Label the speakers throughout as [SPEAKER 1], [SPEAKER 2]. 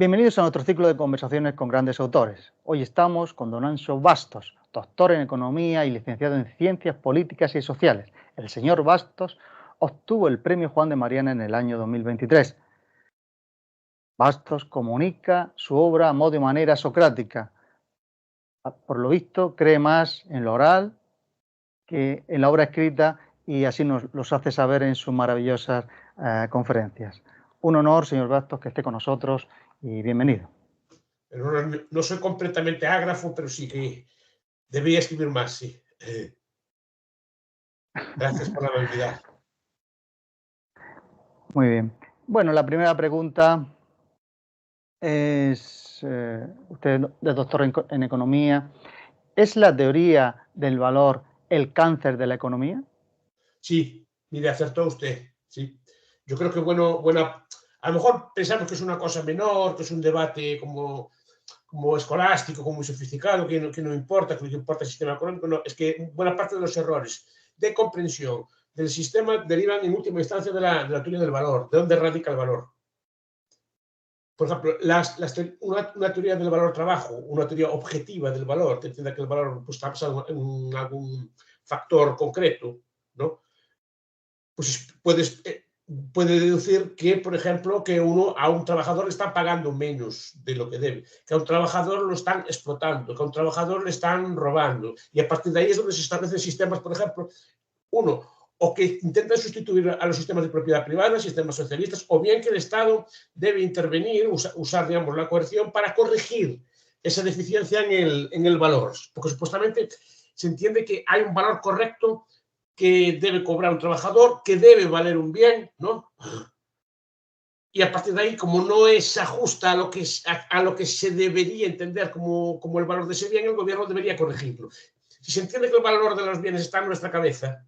[SPEAKER 1] Bienvenidos a nuestro ciclo de conversaciones con grandes autores. Hoy estamos con don Anxo Bastos, doctor en Economía y licenciado en Ciencias Políticas y Sociales. El señor Bastos obtuvo el premio Juan de Mariana en el año 2023. Bastos comunica su obra a modo y manera socrática. Por lo visto, cree más en lo oral que en la obra escrita y así nos los hace saber en sus maravillosas conferencias. Un honor, señor Bastos, que esté con nosotros y bienvenido.
[SPEAKER 2] No soy completamente ágrafo, pero sí que debería escribir más, sí. Gracias por la amabilidad.
[SPEAKER 1] Muy bien. Bueno, la primera pregunta es, usted es doctor en economía. ¿Es la teoría del valor el cáncer de la economía?
[SPEAKER 2] Sí, mire, acertó usted, sí. Yo creo que a lo mejor pensamos que es una cosa menor, que es un debate como escolástico, como muy sofisticado, que no importa, que lo que importa es el sistema económico. No, es que buena parte de los errores de comprensión del sistema derivan en última instancia de la teoría del valor, de dónde radica el valor. Por ejemplo, una teoría del valor trabajo, una teoría objetiva del valor, que entienda que el valor pues, está basado en algún factor concreto, ¿no? Pues puede deducir que, por ejemplo, que a un trabajador le están pagando menos de lo que debe, que a un trabajador lo están explotando, que a un trabajador le están robando. Y a partir de ahí es donde se establecen sistemas, por ejemplo, o que intentan sustituir a los sistemas de propiedad privada, sistemas socialistas, o bien que el Estado debe intervenir, usar digamos, la coerción para corregir esa deficiencia en el valor. Porque supuestamente se entiende que hay un valor correcto que debe cobrar un trabajador, que debe valer un bien, ¿no? Y a partir de ahí, como no se ajusta a lo que se debería entender como el valor de ese bien, el gobierno debería corregirlo. Si se entiende que el valor de los bienes está en nuestra cabeza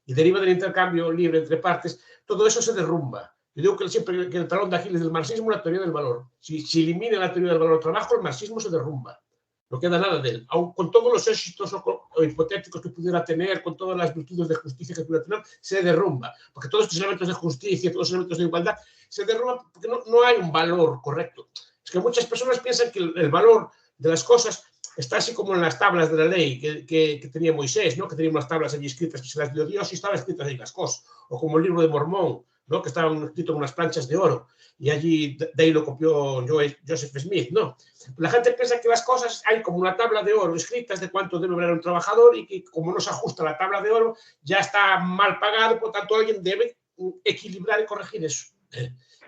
[SPEAKER 2] y deriva del intercambio libre entre partes, todo eso se derrumba. Yo digo que siempre que el talón de Aquiles del marxismo es la teoría del valor. Si elimina la teoría del valor trabajo, el marxismo se derrumba. No queda nada de él. Aun con todos los éxitos o hipotéticos que pudiera tener, con todas las virtudes de justicia que pudiera tener, se derrumba. Porque todos estos elementos de justicia, todos los elementos de igualdad, se derrumban porque no hay un valor correcto. Es que muchas personas piensan que el valor de las cosas está así como en las tablas de la ley que tenía Moisés, ¿no? Que tenía unas tablas allí escritas que se las dio Dios y estaban escritas ahí las cosas. O como el libro de Mormón, ¿no? Que estaban escritos en unas planchas de oro. Y allí de ahí lo copió Joseph Smith, ¿no? La gente piensa que las cosas hay como una tabla de oro escritas de cuánto debe ganar un trabajador y que como no se ajusta la tabla de oro ya está mal pagado, por tanto alguien debe equilibrar y corregir eso.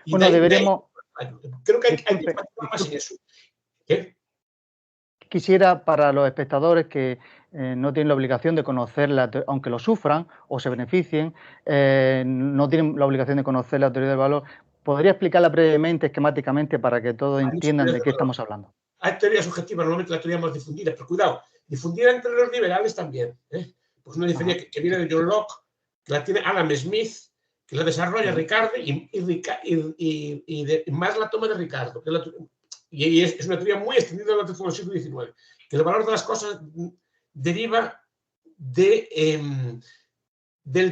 [SPEAKER 2] Y
[SPEAKER 1] bueno, deberemos...
[SPEAKER 2] creo que hay que participar más en eso. ¿Qué?
[SPEAKER 1] Quisiera para los espectadores que no tienen la obligación de conocer, aunque lo sufran o se beneficien, no tienen la obligación de conocer la teoría del valor. ¿Podría explicarla brevemente, esquemáticamente, para que todos entiendan de qué estamos hablando?
[SPEAKER 2] Hay teorías objetivas, normalmente la teoría más difundida, pero cuidado, difundida entre los liberales también. Pues una diferencia que viene de John Locke, que la tiene Adam Smith, que la desarrolla Ricardo y más la toma de Ricardo. Y es una teoría muy extendida durante todo el siglo XIX, que el valor de las cosas deriva del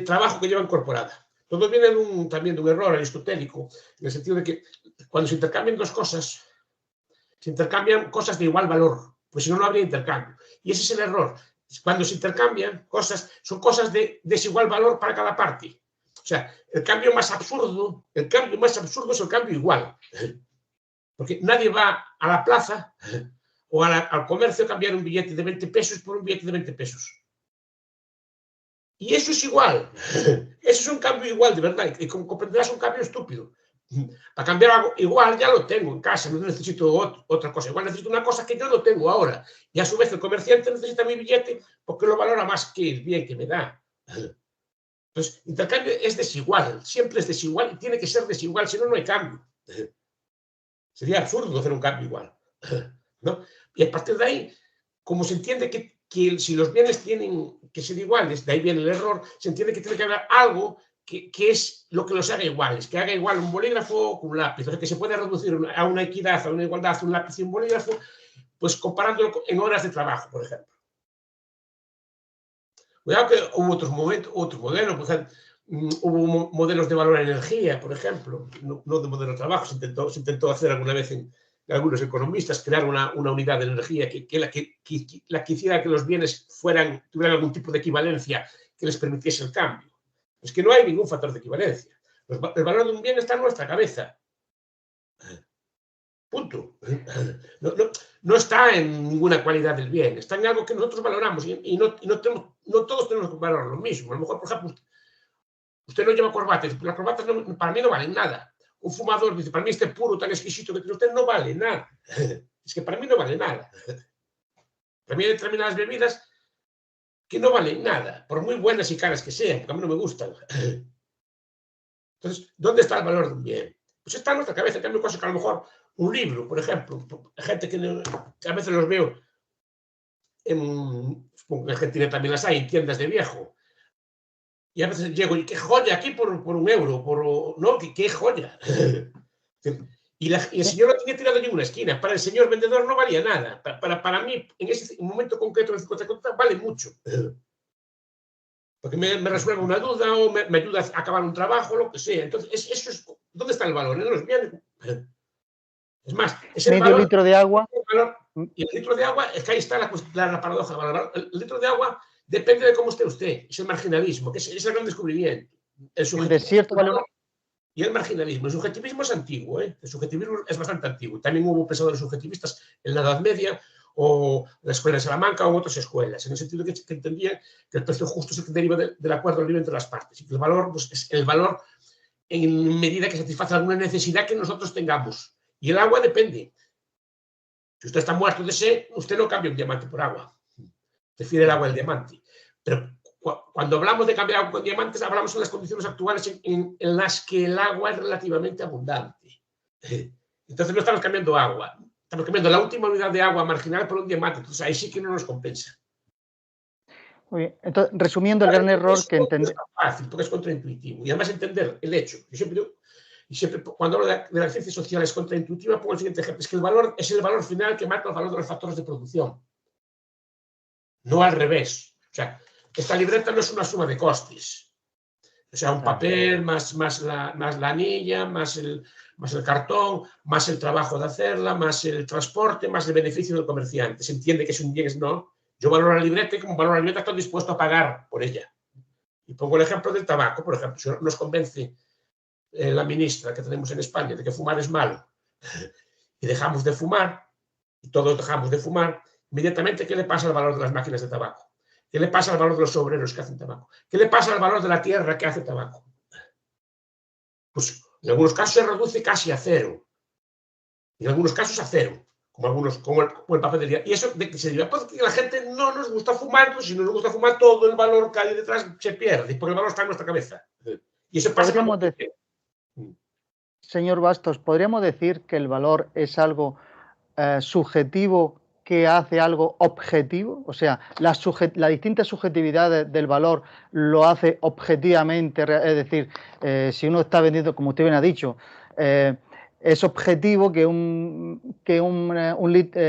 [SPEAKER 2] trabajo que lleva incorporada. Todo viene también de un error aristotélico, en el sentido de que cuando se intercambian dos cosas, se intercambian cosas de igual valor, pues si no, no habría intercambio. Y ese es el error. Cuando se intercambian cosas, son cosas de desigual valor para cada parte. O sea, el cambio más absurdo es el cambio igual. Porque nadie va a la plaza o al comercio a cambiar un billete de 20 pesos por un billete de 20 pesos. Y eso es igual. Eso es un cambio igual, de verdad. Y como comprenderás, un cambio estúpido. Para cambiar algo igual ya lo tengo en casa, no necesito otra cosa. Igual necesito una cosa que yo no tengo ahora. Y a su vez el comerciante necesita mi billete porque lo valora más que el bien que me da. Entonces, intercambio es desigual, siempre es desigual y tiene que ser desigual, si no, no hay cambio. Sería absurdo hacer un cambio igual, ¿no? Y a partir de ahí, como se entiende que si los bienes tienen que ser iguales, de ahí viene el error, se entiende que tiene que haber algo que es lo que los haga iguales, que haga igual un bolígrafo con un lápiz, o sea, que se puede reducir a una equidad, a una igualdad, un lápiz y un bolígrafo, pues comparándolo en horas de trabajo, por ejemplo. Cuidado que hubo otros modelos, por ejemplo, hubo modelos de valor en energía, por ejemplo, no de modelo de trabajo, se intentó hacer alguna vez en algunos economistas, crear una unidad de energía que la que hiciera que los bienes tuvieran algún tipo de equivalencia que les permitiese el cambio. Es que no hay ningún factor de equivalencia. El valor de un bien está en nuestra cabeza. Punto. No está en ninguna cualidad del bien, está en algo que nosotros valoramos y no todos tenemos que valorar lo mismo. A lo mejor, por ejemplo, usted no lleva corbatas, pero las corbatas para mí no valen nada. Un fumador dice, para mí este puro tan exquisito que tiene usted no vale nada. Es que para mí no vale nada. Para mí hay determinadas bebidas que no valen nada, por muy buenas y caras que sean, porque a mí no me gustan. Entonces, ¿dónde está el valor de un bien? Pues está en nuestra cabeza. En cambio, cosas que a lo mejor un libro, por ejemplo, gente que a veces los veo supongo que en Argentina también las hay, en tiendas de viejo. Y a veces llego y qué joya aquí por un euro, no, qué joya. Y el señor lo tenía tirado en una esquina. Para el señor vendedor no valía nada. Para mí, en ese momento concreto de 50 vale mucho. Porque me resuelve una duda o me ayuda a acabar un trabajo, lo que sea. Entonces, eso es, ¿dónde está el valor? En los bienes. Es más, es el
[SPEAKER 1] Medio
[SPEAKER 2] valor.
[SPEAKER 1] litro de agua.
[SPEAKER 2] Y el litro de agua, es que ahí está la paradoja. El litro de agua depende de cómo esté usted. Es el marginalismo, que es el gran descubrimiento.
[SPEAKER 1] El desierto vale.
[SPEAKER 2] Y el marginalismo. El subjetivismo es antiguo, ¿eh? El subjetivismo es bastante antiguo. También hubo pensadores subjetivistas en la Edad Media o la Escuela de Salamanca o en otras escuelas, en el sentido que entendían que el precio justo es el que deriva del acuerdo libre entre las partes. Y que el valor pues, es el valor en medida que satisface alguna necesidad que nosotros tengamos. Y el agua depende. Si usted está muerto de sed, usted no cambia un diamante por agua. Prefiere el agua del diamante. Pero cuando hablamos de cambiar agua con diamantes, hablamos en las condiciones actuales en las que el agua es relativamente abundante. Entonces no estamos cambiando agua. Estamos cambiando la última unidad de agua marginal por un diamante. Entonces ahí sí que no nos compensa.
[SPEAKER 1] Muy bien. Entonces, resumiendo, el gran error que entender.
[SPEAKER 2] Es fácil, porque es contraintuitivo. Y además entender el hecho. Siempre cuando hablo de la ciencia social es contraintuitiva, pongo el siguiente ejemplo. Es que el valor es el valor final que marca el valor de los factores de producción. No al revés. O sea, esta libreta no es una suma de costes. O sea, un papel, más la anilla, más el cartón, más el trabajo de hacerla, más el transporte, más el beneficio del comerciante. Se entiende que es un bien, ¿no? Yo valoro la libreta y como valoro la libreta estoy dispuesto a pagar por ella. Y pongo el ejemplo del tabaco, por ejemplo. Si nos convence la ministra que tenemos en España de que fumar es malo y dejamos de fumar, y todos dejamos de fumar, inmediatamente, ¿qué le pasa al valor de las máquinas de tabaco? ¿Qué le pasa al valor de los obreros que hacen tabaco? ¿Qué le pasa al valor de la tierra que hace tabaco? Pues en algunos casos se reduce casi a cero. En algunos casos a cero. Como el papel del día. ¿Y eso de qué se deriva? Porque la gente no nos gusta fumar, pues si no nos gusta fumar, todo el valor que hay detrás se pierde, porque el valor está en nuestra cabeza. Y eso pasa
[SPEAKER 1] cuando... Señor Bastos, ¿podríamos decir que el valor es algo subjetivo que hace algo objetivo? O sea, la distinta subjetividad del valor lo hace objetivamente, es decir, si uno está vendiendo, como usted bien ha dicho, es objetivo que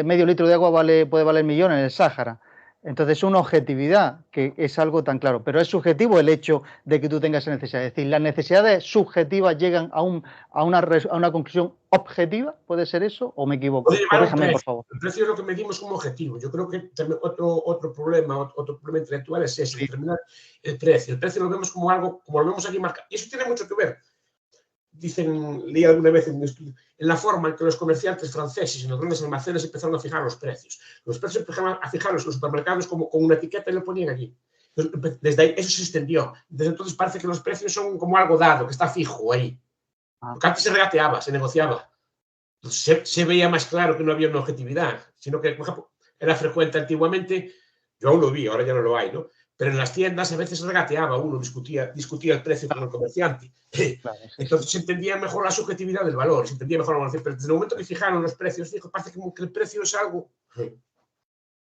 [SPEAKER 1] medio litro de agua puede valer millones en el Sáhara. Entonces es una objetividad que es algo tan claro, pero es subjetivo el hecho de que tú tengas esa necesidad. Es decir, las necesidades subjetivas llegan a una conclusión objetiva, ¿puede ser eso o me equivoco? Corríjame, por favor.
[SPEAKER 2] El precio es lo que medimos como objetivo. Yo creo que también otro problema intelectual es eso, determinar el precio. El precio lo vemos como algo, como lo vemos aquí marcado. Y eso tiene mucho que ver. Leí alguna vez en un estudio, en la forma en que los comerciantes franceses en los grandes almacenes empezaron a fijar los precios. Los precios empezaron a fijarlos en los supermercados como con una etiqueta y lo ponían allí. Entonces, desde ahí eso se extendió. Desde entonces parece que los precios son como algo dado, que está fijo ahí. Porque antes se regateaba, se negociaba. Entonces, se veía más claro que no había una objetividad, sino que, por ejemplo, era frecuente antiguamente, yo aún lo vi, ahora ya no lo hay, ¿no? Pero en las tiendas a veces regateaba uno, discutía el precio con el comerciante. Claro, sí. Entonces se entendía mejor la subjetividad del valor, se entendía mejor la valoración. Pero desde el momento que fijaron los precios, parece como que el precio es algo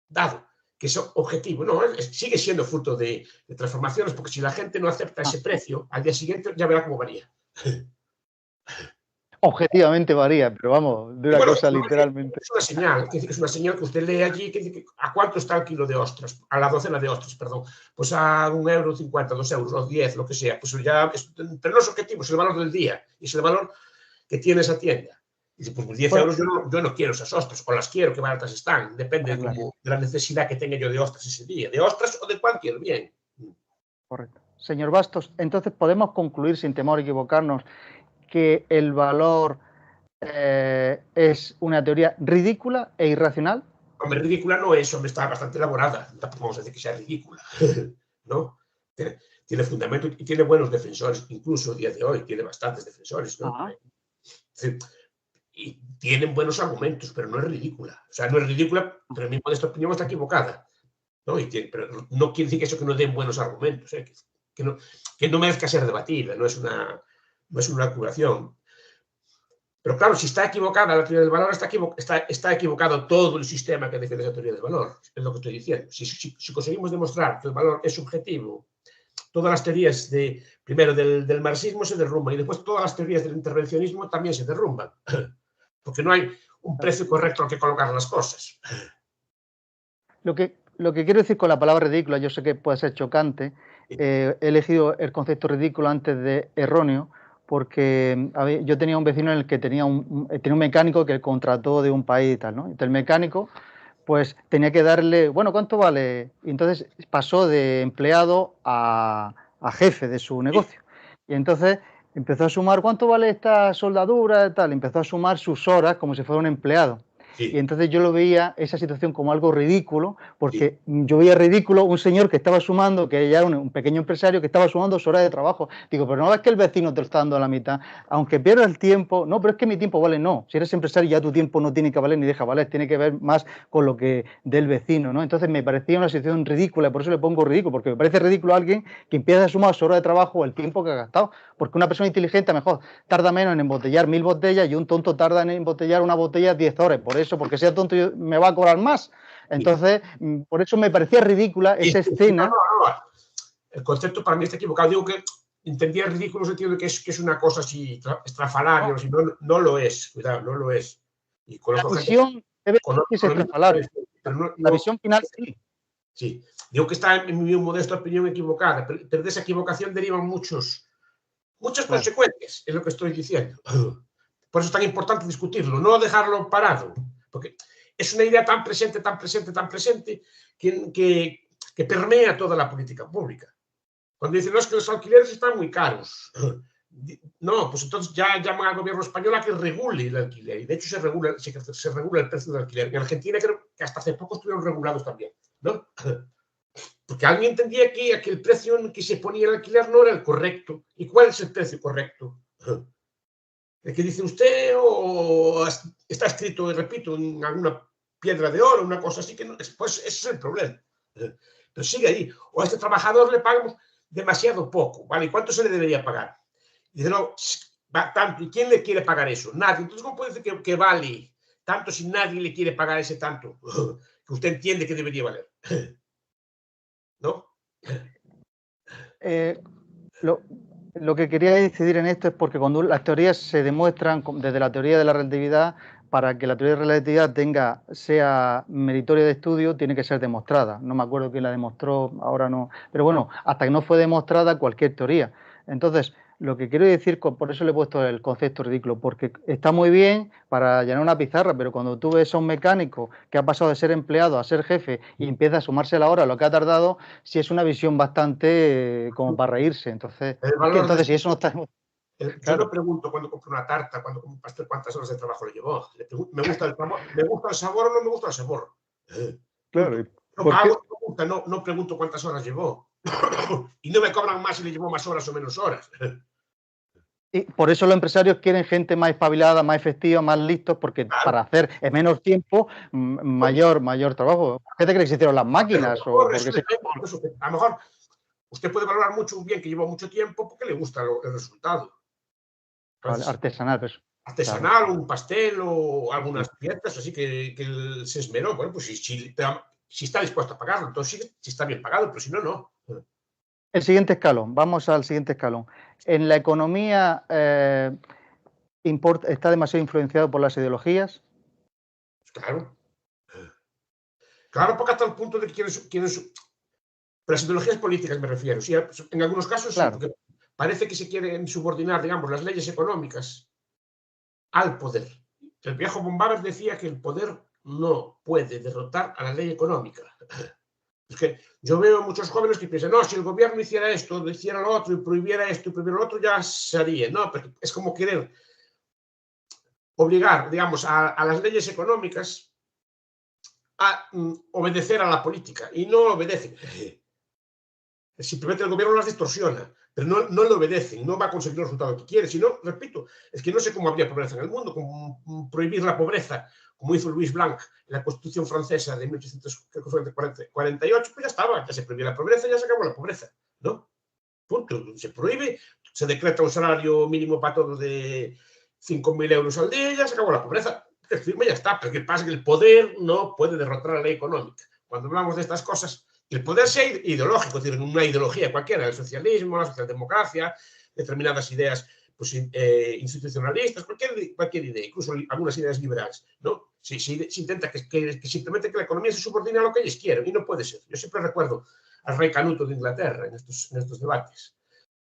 [SPEAKER 2] dado, que es objetivo. No, sigue siendo fruto de transformaciones, porque si la gente no acepta ese precio, al día siguiente ya verá cómo varía.
[SPEAKER 1] Objetivamente varía, pero vamos, de
[SPEAKER 2] Y
[SPEAKER 1] una
[SPEAKER 2] bueno,
[SPEAKER 1] cosa literalmente.
[SPEAKER 2] es una señal, es una señal que usted lee allí, que ¿a cuánto está el kilo de ostras? A la docena de ostras, perdón. Pues a 1,50 €, 2 €, o 10, lo que sea. Pues ya, pero no es objetivo, es el valor del día, y es el valor que tiene esa tienda. Y dice, pues 10
[SPEAKER 1] Bueno,
[SPEAKER 2] euros yo no quiero esas ostras, o las quiero, que baratas están. Depende
[SPEAKER 1] claro,
[SPEAKER 2] de la necesidad que tenga yo de ostras ese día. De ostras o de cualquier bien.
[SPEAKER 1] correcto. Señor Bastos, entonces podemos concluir, sin temor a equivocarnos, que el valor es una teoría ridícula e irracional.
[SPEAKER 2] Hombre, ridícula no es, hombre, está bastante elaborada. Tampoco vamos a decir que sea ridícula, ¿no? Tiene fundamento y tiene buenos defensores, incluso a día de hoy tiene bastantes defensores, ¿no?
[SPEAKER 1] Ajá.
[SPEAKER 2] Y tienen buenos argumentos, pero no es ridícula. O sea, no es ridícula, pero en mi modesta opinión está equivocada, ¿no? Pero no quiere decir que eso que no den buenos argumentos, ¿eh? Que no merezca ser debatida, no es una curación. Pero claro, si está equivocada la teoría del valor, está equivocado todo el sistema que defiende esa teoría del valor. Es lo que estoy diciendo. Si conseguimos demostrar que el valor es subjetivo, todas las teorías primero del marxismo se derrumban y después todas las teorías del intervencionismo también se derrumban. Porque no hay un precio correcto al que colocar las cosas.
[SPEAKER 1] Lo que quiero decir con la palabra ridícula, yo sé que puede ser chocante, he elegido el concepto ridículo antes de erróneo, porque yo tenía un vecino en el que tenía un mecánico que contrató de un país y tal, ¿no? Entonces el mecánico pues tenía que darle, bueno, ¿cuánto vale? Y entonces pasó de empleado a jefe de su negocio. Y entonces empezó a sumar, ¿cuánto vale esta soldadura y tal? Empezó a sumar sus horas como si fuera un empleado. Y
[SPEAKER 2] Sí,
[SPEAKER 1] entonces yo lo veía, esa situación, como algo ridículo,
[SPEAKER 2] sí.
[SPEAKER 1] porque yo veía ridículo un señor que estaba sumando, que ya era un pequeño empresario, que estaba sumando sus horas de trabajo. Digo, pero no ves que el vecino te lo está dando a la mitad, aunque pierdas el tiempo, no, pero es que mi tiempo vale, no. Si eres empresario ya tu tiempo no tiene que valer ni deja valer, tiene que ver más con lo que del vecino, ¿no? Entonces me parecía una situación ridícula, por eso le pongo ridículo, porque me parece ridículo a alguien que empieza a sumar su hora de trabajo o el tiempo que ha gastado, porque una persona inteligente a lo mejor tarda menos en embotellar 1000 botellas y un tonto tarda en embotellar una botella 10 horas, por eso, porque sea tonto me va a cobrar más.
[SPEAKER 2] Sí.
[SPEAKER 1] Entonces, por eso me parecía ridícula
[SPEAKER 2] Sí,
[SPEAKER 1] esa
[SPEAKER 2] sí, no,
[SPEAKER 1] escena.
[SPEAKER 2] no, no. El concepto para mí está equivocado. Digo que entendía ridículo en el sentido de que es una cosa así estrafalaria,
[SPEAKER 1] No,
[SPEAKER 2] o si no, no lo es. Cuidado, no lo es. Y
[SPEAKER 1] la
[SPEAKER 2] conozco gente,
[SPEAKER 1] visión debe ser que es
[SPEAKER 2] economistas,
[SPEAKER 1] estrafalaria,
[SPEAKER 2] pero
[SPEAKER 1] la visión final sí.
[SPEAKER 2] sí. Digo que está en mi modesta opinión equivocada, pero de esa equivocación derivan muchas
[SPEAKER 1] Claro.
[SPEAKER 2] consecuencias, es lo que estoy diciendo. Por eso es tan importante discutirlo, no dejarlo parado, porque es una idea tan presente, tan presente, tan presente, que permea toda la política pública. Cuando dicen, no, es que los alquileres están muy caros. No, pues entonces ya llaman al gobierno español a que regule el alquiler. Y de hecho se regula el precio del alquiler. En Argentina creo que hasta hace poco estuvieron regulados también, ¿no? Porque alguien entendía que el precio en que se ponía el alquiler no era el correcto. ¿Y cuál es el precio correcto? ¿El que dice usted o está escrito, y repito, en alguna piedra de oro, una cosa así? Que no, pues ese es el problema. Pero sigue ahí. O a este trabajador le pagamos demasiado poco, ¿vale? ¿Y cuánto se le debería pagar? Y dice, no, va tanto. ¿Y quién le quiere pagar eso? Nadie. Entonces, ¿cómo puede decir que vale tanto si nadie le quiere pagar ese tanto que usted entiende que debería valer? ¿No?
[SPEAKER 1] Eh, lo, lo que quería incidir en esto es porque cuando las teorías se demuestran desde la teoría de la relatividad, para que la teoría de la relatividad sea meritoria de estudio, tiene que ser demostrada. No me acuerdo quién la demostró, ahora no. Pero bueno, hasta que no fue demostrada cualquier teoría. Entonces, lo que quiero decir, por eso le he puesto el concepto ridículo, porque está muy bien para llenar una pizarra, pero cuando tú ves a un mecánico que ha pasado de ser empleado a ser jefe y empieza a sumarse la hora, lo que ha tardado, sí es una visión bastante como para reírse. Entonces,
[SPEAKER 2] El
[SPEAKER 1] es que
[SPEAKER 2] valor de
[SPEAKER 1] entonces si eso no está...
[SPEAKER 2] yo no
[SPEAKER 1] Claro,
[SPEAKER 2] pregunto cuando compro una tarta, cuando compro un pastel, cuántas horas de trabajo le llevó. ¿Me gusta el sabor o no me gusta el sabor?
[SPEAKER 1] claro.
[SPEAKER 2] Punto. No
[SPEAKER 1] ¿Por qué?
[SPEAKER 2] hago pregunta, no pregunto cuántas horas llevó. Y no me cobran más si le llevó más horas o menos horas.
[SPEAKER 1] Y por eso los empresarios quieren gente más espabilada, más efectiva, más listos, porque
[SPEAKER 2] Claro,
[SPEAKER 1] para hacer en menos tiempo mayor trabajo. ¿Qué te crees que se hicieron las
[SPEAKER 2] a lo
[SPEAKER 1] máquinas? O
[SPEAKER 2] mejor eso
[SPEAKER 1] porque se...
[SPEAKER 2] depende. A lo mejor usted puede valorar mucho un bien que llevó mucho tiempo porque le gusta el resultado.
[SPEAKER 1] Vale,
[SPEAKER 2] Entonces,
[SPEAKER 1] artesanal, pues, claro.
[SPEAKER 2] artesanal, un pastel o algunas piezas así que se esmeró. Bueno, pues si está dispuesto a pagarlo, entonces sí, si está bien pagado, pero si no, no.
[SPEAKER 1] El siguiente escalón, vamos al siguiente escalón. En la economía está demasiado influenciado por las ideologías.
[SPEAKER 2] Claro. Claro, porque hasta el punto de que pero las ideologías políticas me refiero. Sí, en algunos casos sí,
[SPEAKER 1] Claro,
[SPEAKER 2] porque parece que se quieren subordinar, digamos, las leyes económicas al poder. El viejo Bombard decía que el poder no puede derrotar a la ley económica. Es que yo veo a muchos jóvenes que piensan, no, si el gobierno hiciera esto, hiciera lo otro, y prohibiera esto y prohibiera lo otro, ya se haría. No, pero es como querer obligar, digamos, a las leyes económicas a obedecer a la política. Y no obedecen. Simplemente el gobierno las distorsiona, pero no le obedecen, no va a conseguir el resultado que quiere. Si no, repito, es que no sé cómo habría pobreza en el mundo, como prohibir la pobreza, como hizo Louis Blanc en la Constitución francesa de 1848, pues ya estaba, ya se prohibió la pobreza, ya se acabó la pobreza, ¿no? Punto. Se prohíbe, se decreta un salario mínimo para todos de 5.000 euros al día y ya se acabó la pobreza. El firme ya está, pero ¿qué pasa? Que el poder no puede derrotar la ley económica. Cuando hablamos de estas cosas, el poder sea ideológico, es decir, una ideología cualquiera, el socialismo, la socialdemocracia, determinadas ideas pues, institucionalistas, cualquier idea, incluso algunas ideas liberales, ¿no? Se intenta que simplemente que la economía se subordine a lo que ellos quieren, y no puede ser. Yo siempre recuerdo al rey Canuto de Inglaterra en estos debates.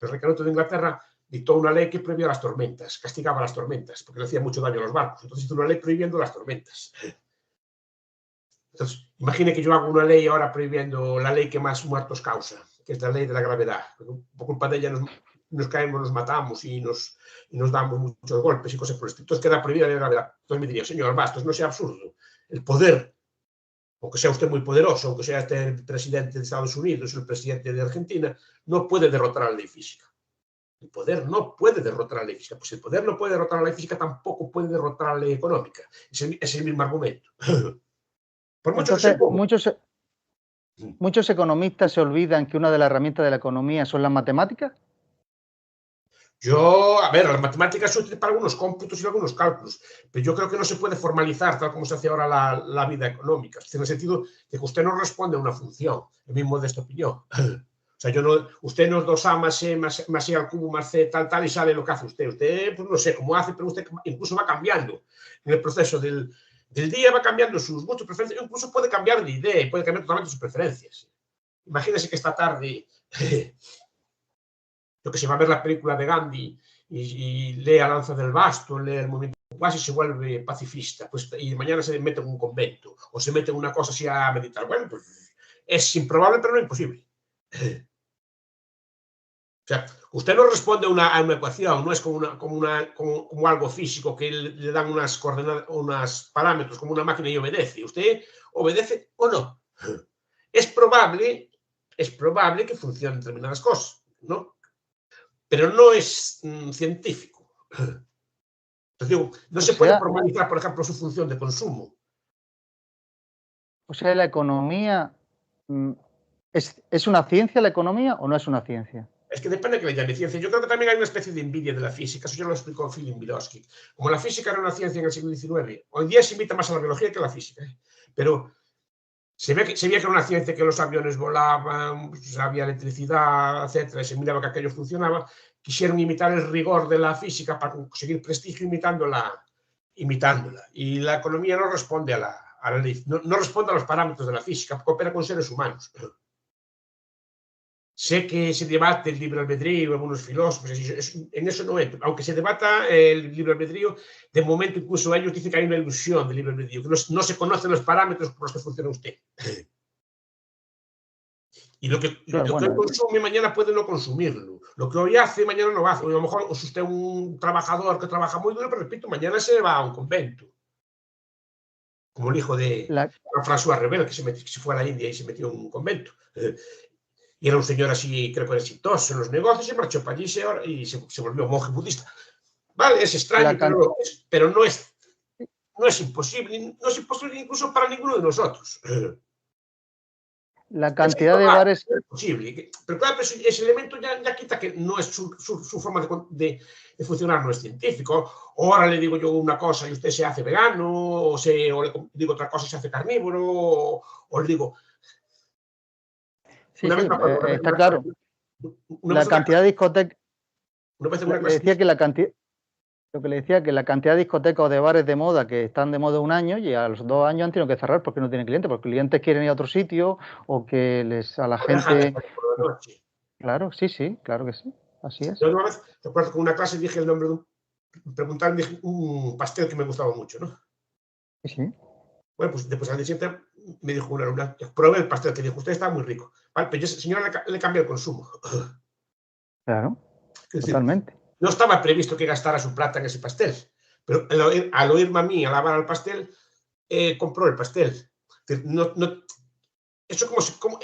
[SPEAKER 2] El rey Canuto de Inglaterra dictó una ley que prohibía las tormentas, castigaba las tormentas, porque le hacía mucho daño a los barcos. Entonces hizo una ley prohibiendo las tormentas. Entonces, imagine que yo hago una ley ahora prohibiendo la ley que más muertos causa, que es la ley de la gravedad. Por culpa de ella nos caemos, nos matamos y nos damos muchos golpes y cosas por el estilo. Entonces queda prohibida la gravedad. Entonces me diría, señor Bastos, no sea absurdo. El poder, aunque sea usted muy poderoso, aunque sea este el presidente de Estados Unidos o el presidente de Argentina, no puede derrotar a la ley física. El poder no puede derrotar a la ley física. Pues si el poder no puede derrotar a la ley física, tampoco puede derrotar a la ley económica. Es el mismo argumento. Por mucho que se
[SPEAKER 1] entonces
[SPEAKER 2] ponga.
[SPEAKER 1] muchos economistas se olvidan que una de las herramientas de la economía son las matemáticas.
[SPEAKER 2] A ver, las matemáticas son útiles para algunos cómputos y algunos cálculos, pero yo creo que no se puede formalizar tal como se hace ahora la vida económica, en el sentido de que usted no responde a una función, en mi modesta opinión. O sea, usted nos 2A más E al cubo más C, tal, y sale lo que hace usted. Usted, pues no sé cómo hace, pero usted incluso va cambiando en el proceso del día, va cambiando sus gustos, preferencias, incluso puede cambiar de idea y puede cambiar totalmente sus preferencias. Imagínese que esta tarde lo que se va a ver la película de Gandhi y lee a Lanza del Basto, lee el movimiento y se vuelve pacifista, pues, y mañana se mete en un convento o se mete en una cosa así a meditar. Bueno, pues es improbable, pero no imposible. O sea, usted no responde a una ecuación, no es como algo físico que le dan unas coordenadas, unos parámetros, como una máquina y obedece. Usted obedece o no. Es probable que funcionen determinadas cosas, ¿no? Pero no es científico. Entonces digo, no se puede formalizar, por ejemplo, su función de consumo.
[SPEAKER 1] O sea, la economía, ¿es una ciencia la economía o no es una ciencia?
[SPEAKER 2] Es que depende de que le llame ciencia. Yo creo que también hay una especie de envidia de la física. Eso ya lo explicó Philip Miroski. Como la física era una ciencia en el siglo XIX, hoy día se imita más a la biología que a la física. Pero se veía que era una ciencia, que los aviones volaban, pues, había electricidad, etcétera, y se miraba que aquello funcionaba. Quisieron imitar el rigor de la física para conseguir prestigio imitándola. Y la economía no responde a la ley, no responde a los parámetros de la física, coopera con seres humanos. Sé que se debate el libre albedrío, algunos filósofos, en eso no entro. Aunque se debata el libre albedrío, de momento incluso ellos dicen que hay una ilusión del libre albedrío, que no se conocen los parámetros por los que funciona usted. Y lo que hoy consume, mañana puede no consumirlo. Lo que hoy hace, mañana no hace. A lo mejor es usted un trabajador que trabaja muy duro, pero repito, mañana se va a un convento. Como el hijo de François Rebel, que se fue a la India y se metió en un convento. Y era un señor así, creo que era exitoso en los negocios, se marchó para allí y se volvió monje budista. Vale, es extraño, pero no es imposible. No es imposible incluso para ninguno de nosotros.
[SPEAKER 1] La cantidad de bares...
[SPEAKER 2] Es posible. Pero claro, ese elemento ya quita que no es su forma de funcionar, no es científico. O ahora le digo yo una cosa y usted se hace vegano, o le digo otra cosa y se hace carnívoro, o le digo...
[SPEAKER 1] Sí, está claro. La cantidad de discotecas... Le decía que la cantidad... Lo que le decía, que la cantidad de discotecas o de bares de moda que están de moda un año y a los 2 años han tenido que cerrar porque no tienen clientes, porque clientes quieren ir a otro sitio o que a la
[SPEAKER 2] O dejan de
[SPEAKER 1] gente...
[SPEAKER 2] salir por la noche.
[SPEAKER 1] Claro, sí, claro que sí, así es.
[SPEAKER 2] Yo una vez, recuerdo que en una clase dije el nombre de preguntaron, dije un pastel que me gustaba mucho, ¿no?
[SPEAKER 1] Sí.
[SPEAKER 2] Bueno, pues después al día siguiente me dijo una alumna, probé el pastel que dijo, usted estaba muy rico. Vale, pero yo, señora, le cambié el consumo.
[SPEAKER 1] Claro,
[SPEAKER 2] Es decir,
[SPEAKER 1] totalmente.
[SPEAKER 2] no estaba previsto que gastara su plata en ese pastel, pero al oírme a mí alabar al pastel, compró el pastel. Es decir, eso como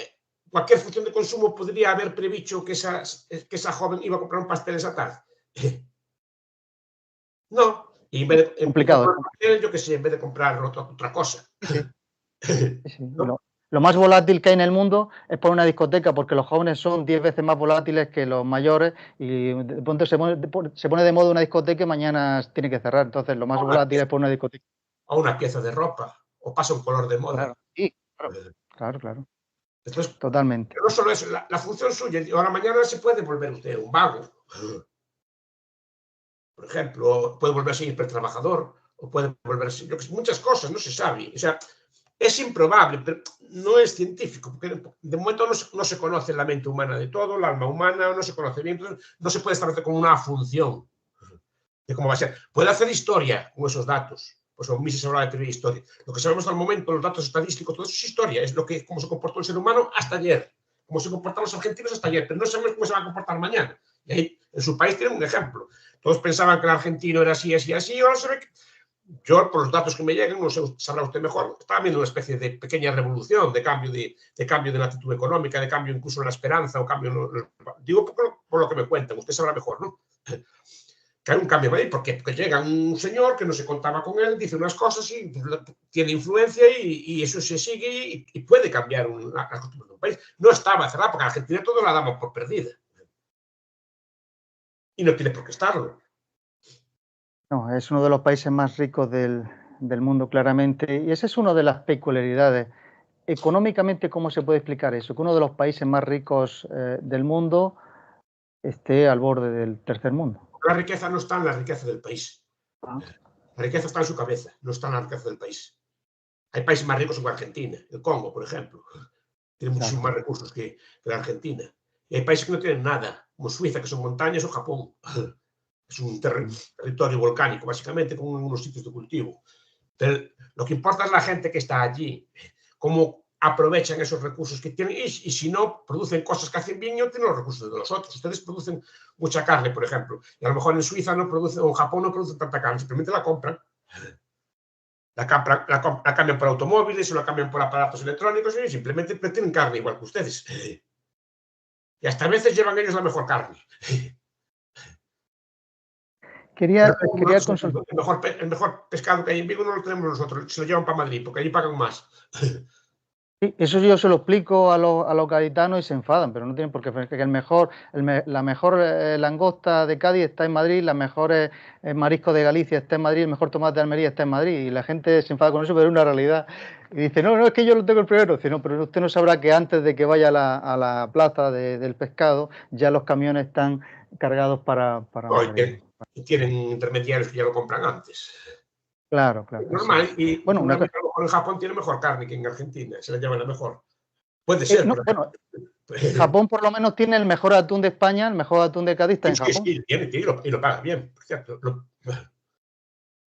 [SPEAKER 2] cualquier función de consumo podría haber previsto que esa joven iba a comprar un pastel esa tarde. No, y en vez de
[SPEAKER 1] Complicado.
[SPEAKER 2] comprar pastel, yo qué sé, en vez de comprar otra cosa.
[SPEAKER 1] Sí. Sí.
[SPEAKER 2] ¿No?
[SPEAKER 1] Lo más volátil que hay en el mundo es por una discoteca, porque los jóvenes son 10 veces más volátiles que los mayores y de pronto se pone de moda una discoteca y mañana tiene que cerrar. Entonces, lo más volátil es por una discoteca.
[SPEAKER 2] O una pieza de ropa, o pasa un color de moda.
[SPEAKER 1] Claro, sí, claro.
[SPEAKER 2] Entonces,
[SPEAKER 1] Totalmente.
[SPEAKER 2] no solo eso, la función suya, a la mañana se puede volver usted un vago, por ejemplo, o puede volverse hipertrabajador, o puede volverse, muchas cosas, no se sabe. O sea, es improbable, pero no es científico, porque de momento no se conoce la mente humana de todo, el alma humana no se conoce bien, entonces no se puede establecer como una función de cómo va a ser. Puede hacer historia con esos datos, pues son Mises hablaba de teoría de historia. Lo que sabemos al momento, los datos estadísticos, todo eso es historia, es cómo se comportó el ser humano hasta ayer, cómo se comportaron los argentinos hasta ayer, pero no sabemos cómo se va a comportar mañana. Y ahí, en su país tienen un ejemplo. Todos pensaban que el argentino era así, y ahora se ve que yo, por los datos que me llegan, no sé, sabrá usted mejor, está viendo una especie de pequeña revolución, de cambio de la actitud económica, de cambio incluso en la esperanza, o cambio, digo por lo que me cuentan, usted sabrá mejor, ¿no? Que hay un cambio ahí, porque llega un señor que no se contaba con él, dice unas cosas y tiene influencia y eso se sigue y puede cambiar la costumbre de un país. No estaba cerrada, porque Argentina todo la damos por perdida. Y no tiene por qué estarlo.
[SPEAKER 1] No, es uno de los países más ricos del mundo, claramente, y esa es una de las peculiaridades. Económicamente, ¿cómo se puede explicar eso? Que uno de los países más ricos del mundo esté al borde del tercer mundo.
[SPEAKER 2] La riqueza no está en la riqueza del país.
[SPEAKER 1] Ah.
[SPEAKER 2] La riqueza está en su cabeza, no está en la riqueza del país. Hay países más ricos como Argentina, el Congo, por ejemplo. Tiene muchísimos más recursos que la Argentina. Y hay países que no tienen nada, como Suiza, que son montañas, o Japón. Es un territorio volcánico, básicamente, con unos sitios de cultivo. Pero lo que importa es la gente que está allí, cómo aprovechan esos recursos que tienen y si no, producen cosas que hacen bien y no tienen los recursos de los otros. Ustedes producen mucha carne, por ejemplo, y a lo mejor en Suiza no producen, o en Japón no producen tanta carne, simplemente la compran. La cambian por automóviles o la cambian por aparatos electrónicos y simplemente tienen carne igual que ustedes. Y hasta a veces llevan ellos la mejor carne.
[SPEAKER 1] Quería consultar.
[SPEAKER 2] El mejor pescado que hay en Vigo no lo tenemos nosotros, se lo llevan para Madrid porque allí pagan más.
[SPEAKER 1] Sí, eso yo se lo explico a los gaditanos y se enfadan, pero no tienen por qué. Que la mejor langosta de Cádiz está en Madrid, la mejor marisco de Galicia está en Madrid, el mejor tomate de Almería está en Madrid. Y la gente se enfada con eso, pero es una realidad. Y dice, no, es que yo lo tengo el primero. Dice, no, pero usted no sabrá que antes de que vaya a la plaza del pescado, ya los camiones están cargados para Madrid.
[SPEAKER 2] Y tienen intermediarios que ya lo compran antes.
[SPEAKER 1] Claro.
[SPEAKER 2] Normal. Y
[SPEAKER 1] bueno,
[SPEAKER 2] a lo mejor en Japón tiene mejor carne que en Argentina, se la llevan la mejor. Puede ser.
[SPEAKER 1] Japón por lo menos tiene el mejor atún de España, el mejor atún de Cádiz está en Japón.
[SPEAKER 2] Sí, tiene, y lo paga bien, por cierto.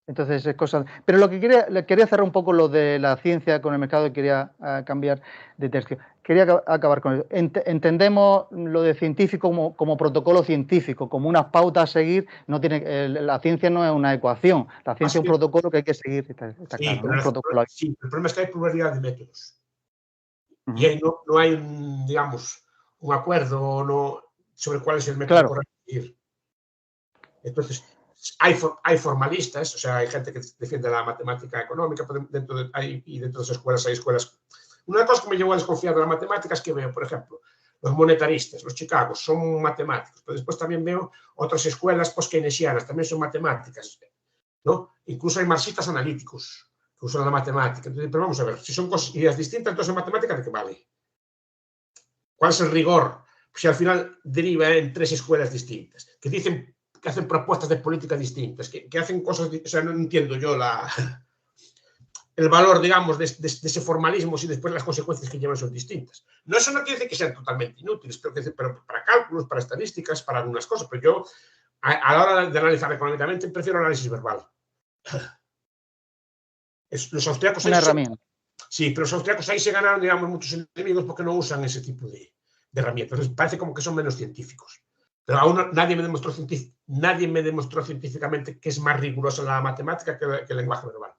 [SPEAKER 1] Entonces es cosa. Pero lo que quería cerrar un poco lo de la ciencia con el mercado y quería cambiar de tercio. Quería acabar con eso. Entendemos lo de científico como protocolo científico, como unas pautas a seguir. La ciencia no es una ecuación, la ciencia es un protocolo que hay que seguir. Está
[SPEAKER 2] Sí,
[SPEAKER 1] claro, ¿no? Un protocolo.
[SPEAKER 2] Sí, el problema es que hay pluralidad de métodos. Y ahí no hay un acuerdo sobre cuál es el método correcto a seguir. Entonces, hay formalistas, o sea, hay gente que defiende la matemática económica, y dentro de esas escuelas hay escuelas. Una cosa que me llevó a desconfiar de la matemática es que veo, por ejemplo, los monetaristas, los Chicago, son matemáticos, pero después también veo otras escuelas post-keynesianas, también son matemáticas, ¿no? Incluso hay marxistas analíticos que usan la matemática. Entonces, pero vamos a ver, si son ideas distintas, entonces en matemática, ¿de qué vale? ¿Cuál es el rigor? Si al final deriva en tres escuelas distintas, que dicen que hacen propuestas de política distintas, que hacen cosas, o sea, no entiendo yo el valor, digamos, de ese formalismo si después las consecuencias que llevan son distintas. No, eso no quiere decir que sean totalmente inútiles, pero para cálculos, para estadísticas, para algunas cosas, pero yo, a la hora de analizar económicamente, prefiero análisis verbal. Los austríacos...
[SPEAKER 1] Una herramienta.
[SPEAKER 2] Sí, pero los austríacos ahí se ganaron, digamos, muchos enemigos porque no usan ese tipo de herramientas. Entonces, parece como que son menos científicos. Pero aún nadie me demostró científicamente que es más rigurosa la matemática que el lenguaje verbal.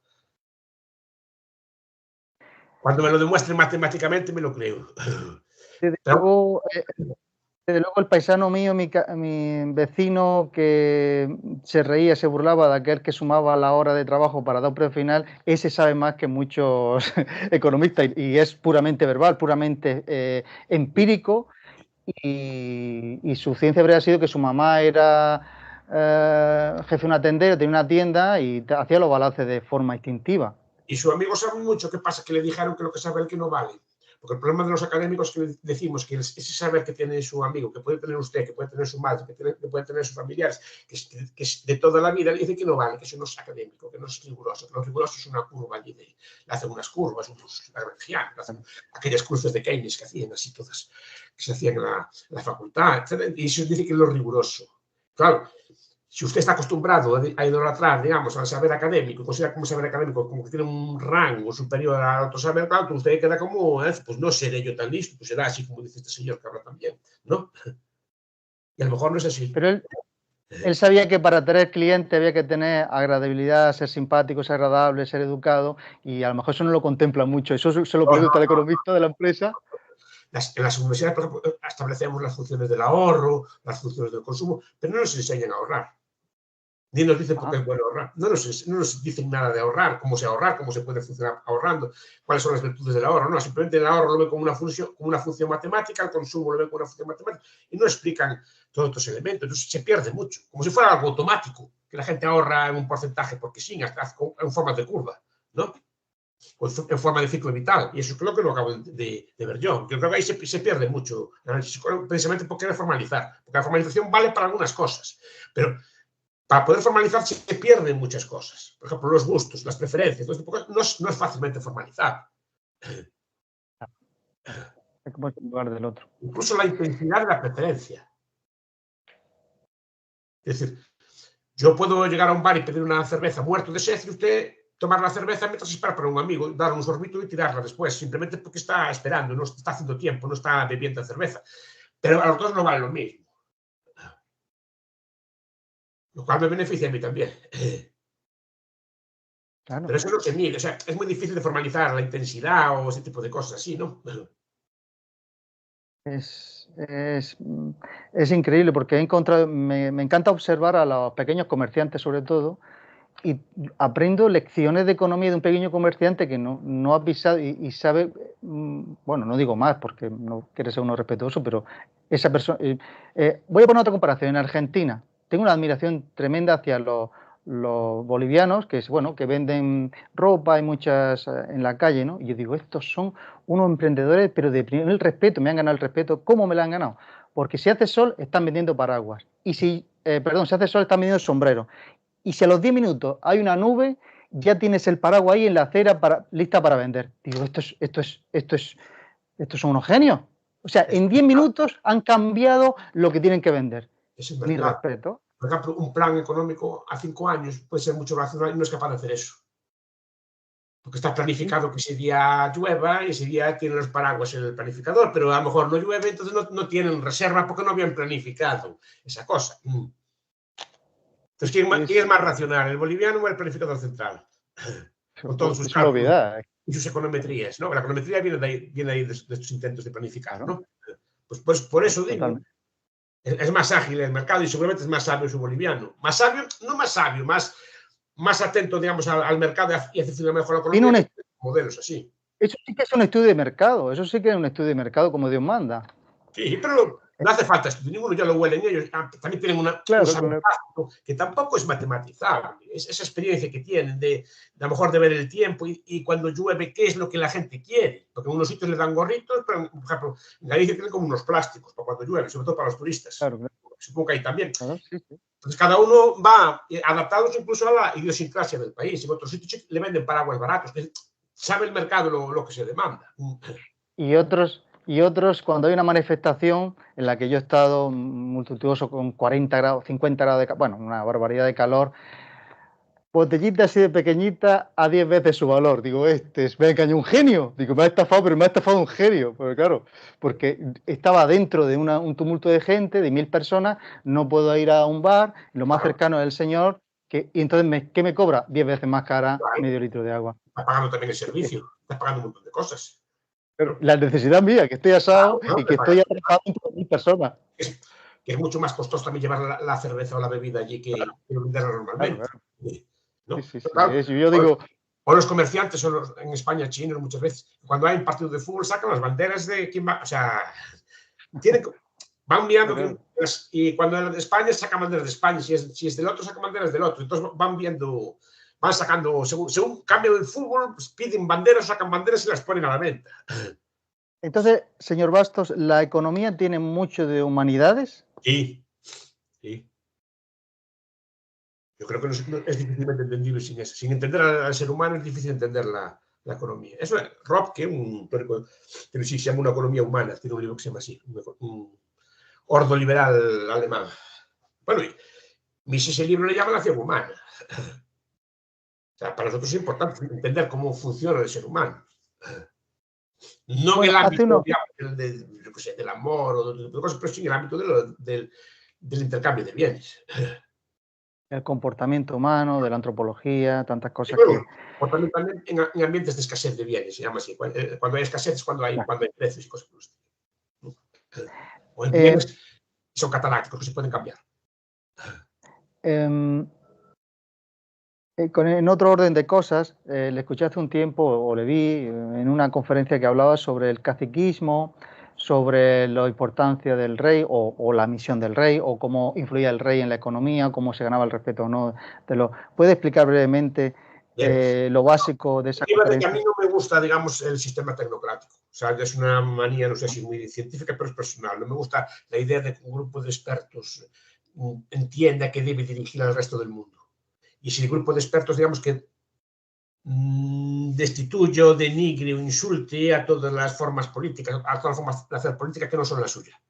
[SPEAKER 2] Cuando me lo demuestren matemáticamente, me lo creo.
[SPEAKER 1] Desde luego el paisano mío, mi vecino, que se reía, se burlaba de aquel que sumaba la hora de trabajo para dar un premio final, ese sabe más que muchos economistas y es puramente verbal, puramente empírico. Y su ciencia habría sido que su mamá era jefe de una tendera, tenía una tienda y hacía los balances de forma instintiva.
[SPEAKER 2] Y su amigo sabe mucho. ¿Qué pasa? Que le dijeron que lo que sabe él que no vale. Porque el problema de los académicos es que le decimos que ese saber que tiene su amigo, que puede tener usted, que puede tener su madre, que puede tener sus familiares, que es de toda la vida, le dice que no vale, que eso no es académico, que no es riguroso, que lo riguroso es una curva allí, le hacen unas curvas, aquellas cruces de Keynes que hacían así todas, que se hacían en la facultad, etc. Y eso dice que es lo riguroso. Claro, si usted está acostumbrado a idolatrar, digamos, al saber académico, considera como saber académico como que tiene un rango superior al otro saber, claro, usted queda como, pues no seré yo tan listo, pues será así como dice este señor que habla también, ¿no? Y a lo mejor no es así.
[SPEAKER 1] Pero él sabía que para tener cliente había que tener agradabilidad, ser simpático, ser agradable, ser educado, y a lo mejor eso no lo contempla mucho. Eso se lo pregunta al economista de la empresa.
[SPEAKER 2] En las universidades, por ejemplo, establecemos las funciones del ahorro, las funciones del consumo, pero no nos enseñan a ahorrar. Ni nos dicen por qué es bueno ahorrar. No nos dicen nada de ahorrar, cómo se puede funcionar ahorrando, cuáles son las virtudes del ahorro. No, simplemente el ahorro lo ven como una función matemática, el consumo lo ven como una función matemática y no explican todos estos elementos. Entonces se pierde mucho, como si fuera algo automático, que la gente ahorra en un porcentaje porque sí, en forma de curva, ¿no? O en forma de ciclo vital. Y eso es lo que lo acabo de ver yo. Yo creo que ahí se pierde mucho, precisamente por querer formalizar. Porque la formalización vale para algunas cosas, pero para poder formalizar se pierden muchas cosas. Por ejemplo, los gustos, las preferencias, no es fácilmente formalizar.
[SPEAKER 1] Es como el lugar del otro.
[SPEAKER 2] Incluso la intensidad de la preferencia. Es decir, yo puedo llegar a un bar y pedir una cerveza muerto de sed y usted tomar la cerveza mientras espera para un amigo, darle un sorbito y tirarla después, simplemente porque está esperando, no está haciendo tiempo, no está bebiendo cerveza. Pero a los dos no vale lo mismo. Lo cual me beneficia a mí también. Claro. Pero eso no se mide, o sea, es muy difícil de formalizar la intensidad o ese tipo de cosas así, ¿no?
[SPEAKER 1] Es increíble porque me encanta observar a los pequeños comerciantes sobre todo y aprendo lecciones de economía de un pequeño comerciante que no ha pisado y sabe, bueno, no digo más porque no quiere ser uno respetuoso, pero esa persona... voy a poner otra comparación. En Argentina tengo una admiración tremenda hacia los bolivianos que venden ropa, hay muchas en la calle, ¿no? Y yo digo, estos son unos emprendedores, pero de primer respeto, me han ganado el respeto. ¿Cómo me lo han ganado? Porque si hace sol, están vendiendo paraguas. Y si hace sol, están vendiendo sombreros. Y si a los 10 minutos hay una nube, ya tienes el paraguas ahí en la acera lista para vender. Digo, estos son unos genios. O sea, en 10 minutos han cambiado lo que tienen que vender. Mi respeto.
[SPEAKER 2] Por ejemplo, un plan económico a 5 años puede ser mucho racional y no es capaz de hacer eso. Porque está planificado que ese día llueva y ese día tienen los paraguas en el planificador, pero a lo mejor no llueve, entonces no tienen reserva porque no habían planificado esa cosa. Entonces, ¿quién es más racional, el boliviano o el planificador central? Con todos sus cálculos y sus econometrías, ¿no? La econometría viene ahí de estos intentos de planificar, ¿no? Pues por eso digo, es más ágil el mercado y seguramente es más sabio su boliviano. Más sabio, no más sabio, más atento, digamos, al mercado y hace una mejor economía. Modelos así.
[SPEAKER 1] Eso sí que es un estudio de mercado, eso sí que es un estudio de mercado como Dios manda.
[SPEAKER 2] Sí, pero no hace falta estudio, ninguno ya lo huelen ellos. También tienen un saber que tampoco es matematizable. Esa experiencia que tienen de a lo mejor de ver el tiempo y cuando llueve, qué es lo que la gente quiere. Porque en unos sitios le dan gorritos, pero por ejemplo, en Galicia tienen como unos plásticos para cuando llueve, sobre todo para los turistas.
[SPEAKER 1] Claro.
[SPEAKER 2] supongo que hay también.
[SPEAKER 1] Claro, sí, sí.
[SPEAKER 2] Entonces, cada uno va adaptados incluso a la idiosincrasia del país. En otros sitios le venden paraguas baratos, que sabe el mercado lo que se demanda.
[SPEAKER 1] Y otros, cuando hay una manifestación en la que yo he estado multitudinoso con 40 grados, 50 grados de calor, bueno, una barbaridad de calor, botellita así de pequeñita a 10 veces su valor. Digo, venga, un genio. Digo, me ha estafado, pero me ha estafado un genio. Porque claro, porque estaba dentro de un tumulto de gente, de 1000 personas, no puedo ir a un bar, lo más cercano es el señor, y entonces, ¿qué me cobra? 10 veces más cara medio litro de agua.
[SPEAKER 2] Está pagando también el servicio, está pagando un montón de cosas.
[SPEAKER 1] La necesidad mía, que estoy asado y que estoy atrapado entre 1000 personas.
[SPEAKER 2] Que es mucho más costoso también llevar la cerveza o la bebida allí que venderla normalmente.
[SPEAKER 1] Claro.
[SPEAKER 2] ¿No?
[SPEAKER 1] Sí,
[SPEAKER 2] Claro,
[SPEAKER 1] yo digo...
[SPEAKER 2] O los comerciantes en España, chinos, muchas veces, cuando hay un partido de fútbol, sacan las banderas de quién va. O sea, van viendo y cuando es de España, sacan banderas de España. Si es del otro, sacan banderas del otro. Entonces van sacando, según cambian el fútbol, pues piden banderas, sacan banderas y las ponen a la venta.
[SPEAKER 1] Entonces, señor Bastos, ¿la economía tiene mucho de humanidades?
[SPEAKER 2] Sí, sí. Yo creo que es difícilmente entendible sin eso. Sin entender al ser humano es difícil entender la economía. Eso es Robke, un teórico que sí se llama una economía humana, tiene un libro que se llama así, un ordo liberal alemán. Bueno, Mises ese libro le llama la acción humana. O sea, para nosotros es importante entender cómo funciona el ser humano. No en el ámbito del amor o de cosas, pero sí en el ámbito del intercambio de bienes.
[SPEAKER 1] El comportamiento humano, de la antropología, tantas cosas
[SPEAKER 2] También en ambientes de escasez de bienes, se llama así. Cuando hay escasez es cuando hay precios y cosas por el estilo. O en bienes que son catalácticos, que se pueden cambiar.
[SPEAKER 1] En otro orden de cosas, le escuché hace un tiempo, o le vi en una conferencia que hablaba sobre el caciquismo, sobre la importancia del rey o la misión del rey, o cómo influía el rey en la economía, cómo se ganaba el respeto o no. ¿Puede explicar brevemente lo básico de esa conferencia?
[SPEAKER 2] A mí no me gusta, digamos, el sistema tecnocrático. O sea, es una manía, no sé si muy científica, pero es personal. No me gusta la idea de que un grupo de expertos entienda que debe dirigir al resto del mundo. Y si el grupo de expertos, digamos, que destituye o denigre o insulte a todas las formas políticas, a todas las formas de hacer política que no son la suya.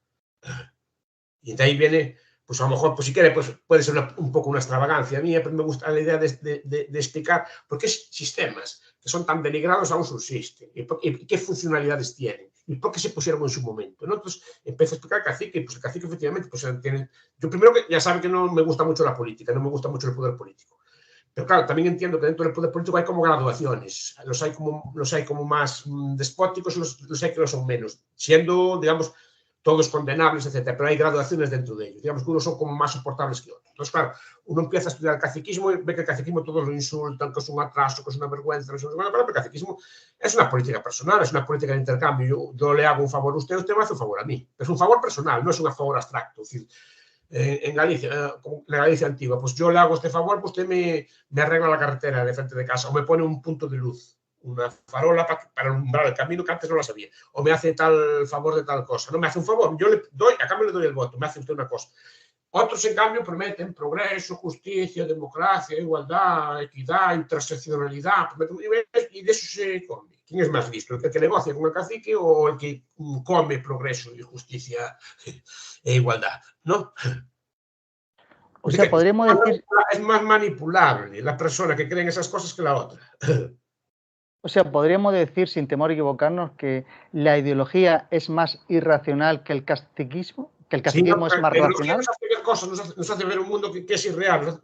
[SPEAKER 2] Y de ahí viene, pues a lo mejor, pues si quiere, pues puede ser un poco una extravagancia mía, pero me gusta la idea de explicar por qué sistemas que son tan denigrados aún subsisten y qué funcionalidades tienen y por qué se pusieron en su momento, ¿no? Entonces empiezo a explicar el cacique, pues el cacique efectivamente pues tiene... Yo primero que ya saben que no me gusta mucho la política, no me gusta mucho el poder político. Pero claro, también entiendo que dentro del poder político hay como graduaciones. Los hay como más despóticos y los hay que lo son menos. Siendo, digamos, todos condenables, etcétera. Pero hay graduaciones dentro de ellos. Digamos que unos son como más soportables que otros. Entonces, claro, uno empieza a estudiar el caciquismo y ve que el caciquismo todos lo insultan, que es un atraso, que es una vergüenza. No sé, bueno, pero el caciquismo es una política personal, es una política de intercambio. Yo le hago un favor a usted me hace un favor a mí. Es un favor personal, no es un favor abstracto. Es decir, en Galicia, la Galicia antigua, pues yo le hago este favor, pues usted me arregla la carretera de frente de casa o me pone un punto de luz, una farola para alumbrar el camino que antes no la sabía, o me hace tal favor de tal cosa, no me hace un favor, yo le doy, a cambio le doy el voto, me hace usted una cosa. Otros, en cambio, prometen progreso, justicia, democracia, igualdad, equidad, interseccionalidad, y de eso se come. ¿Quién es más listo? ¿El que negocia con el cacique o el que come progreso y justicia e igualdad? ¿No?
[SPEAKER 1] O sea, podríamos decir...
[SPEAKER 2] Es más manipulable la persona que cree en esas cosas que la otra.
[SPEAKER 1] O sea, podríamos decir, sin temor a equivocarnos, que la ideología es más irracional que el caciquismo, que el caciquismo es más racional.
[SPEAKER 2] Nos hace ver cosas, nos hace ver un mundo que es irreal.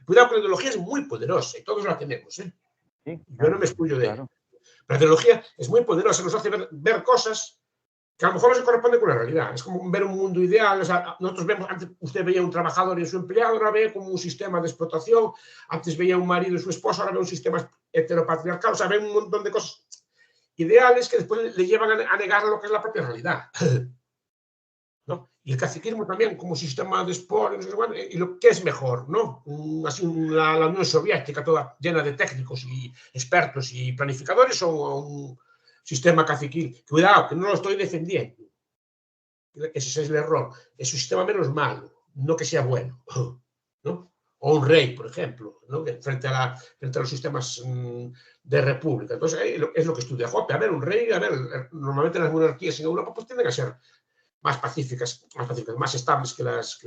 [SPEAKER 2] Cuidado, que la ideología es muy poderosa y todos la tenemos. Sí, yo no me excluyo de ella. Pero la ideología es muy poderosa, nos hace ver cosas que a lo mejor no se corresponde con la realidad. Es como ver un mundo ideal. O sea, nosotros vemos, antes usted veía un trabajador y su empleado, ahora ve como un sistema de explotación. Antes veía un marido y su esposa, ahora ve un sistema heteropatriarcal. O sea, ve un montón de cosas ideales que después le llevan a negar lo que es la propia realidad. ¿No? Y el caciquismo también como sistema de sport, y lo que es mejor, ¿no? Así la Unión Soviética toda llena de técnicos y expertos y planificadores, o un sistema caciquil. Cuidado, que no lo estoy defendiendo. Ese es el error. Es un sistema menos malo. no que sea bueno, ¿no? O un rey, por ejemplo, ¿no? frente a los sistemas de república. Entonces, es lo que estudia Hoppe. A ver, un rey, normalmente las monarquías en Europa pues tienden a ser más pacíficas, más estables que las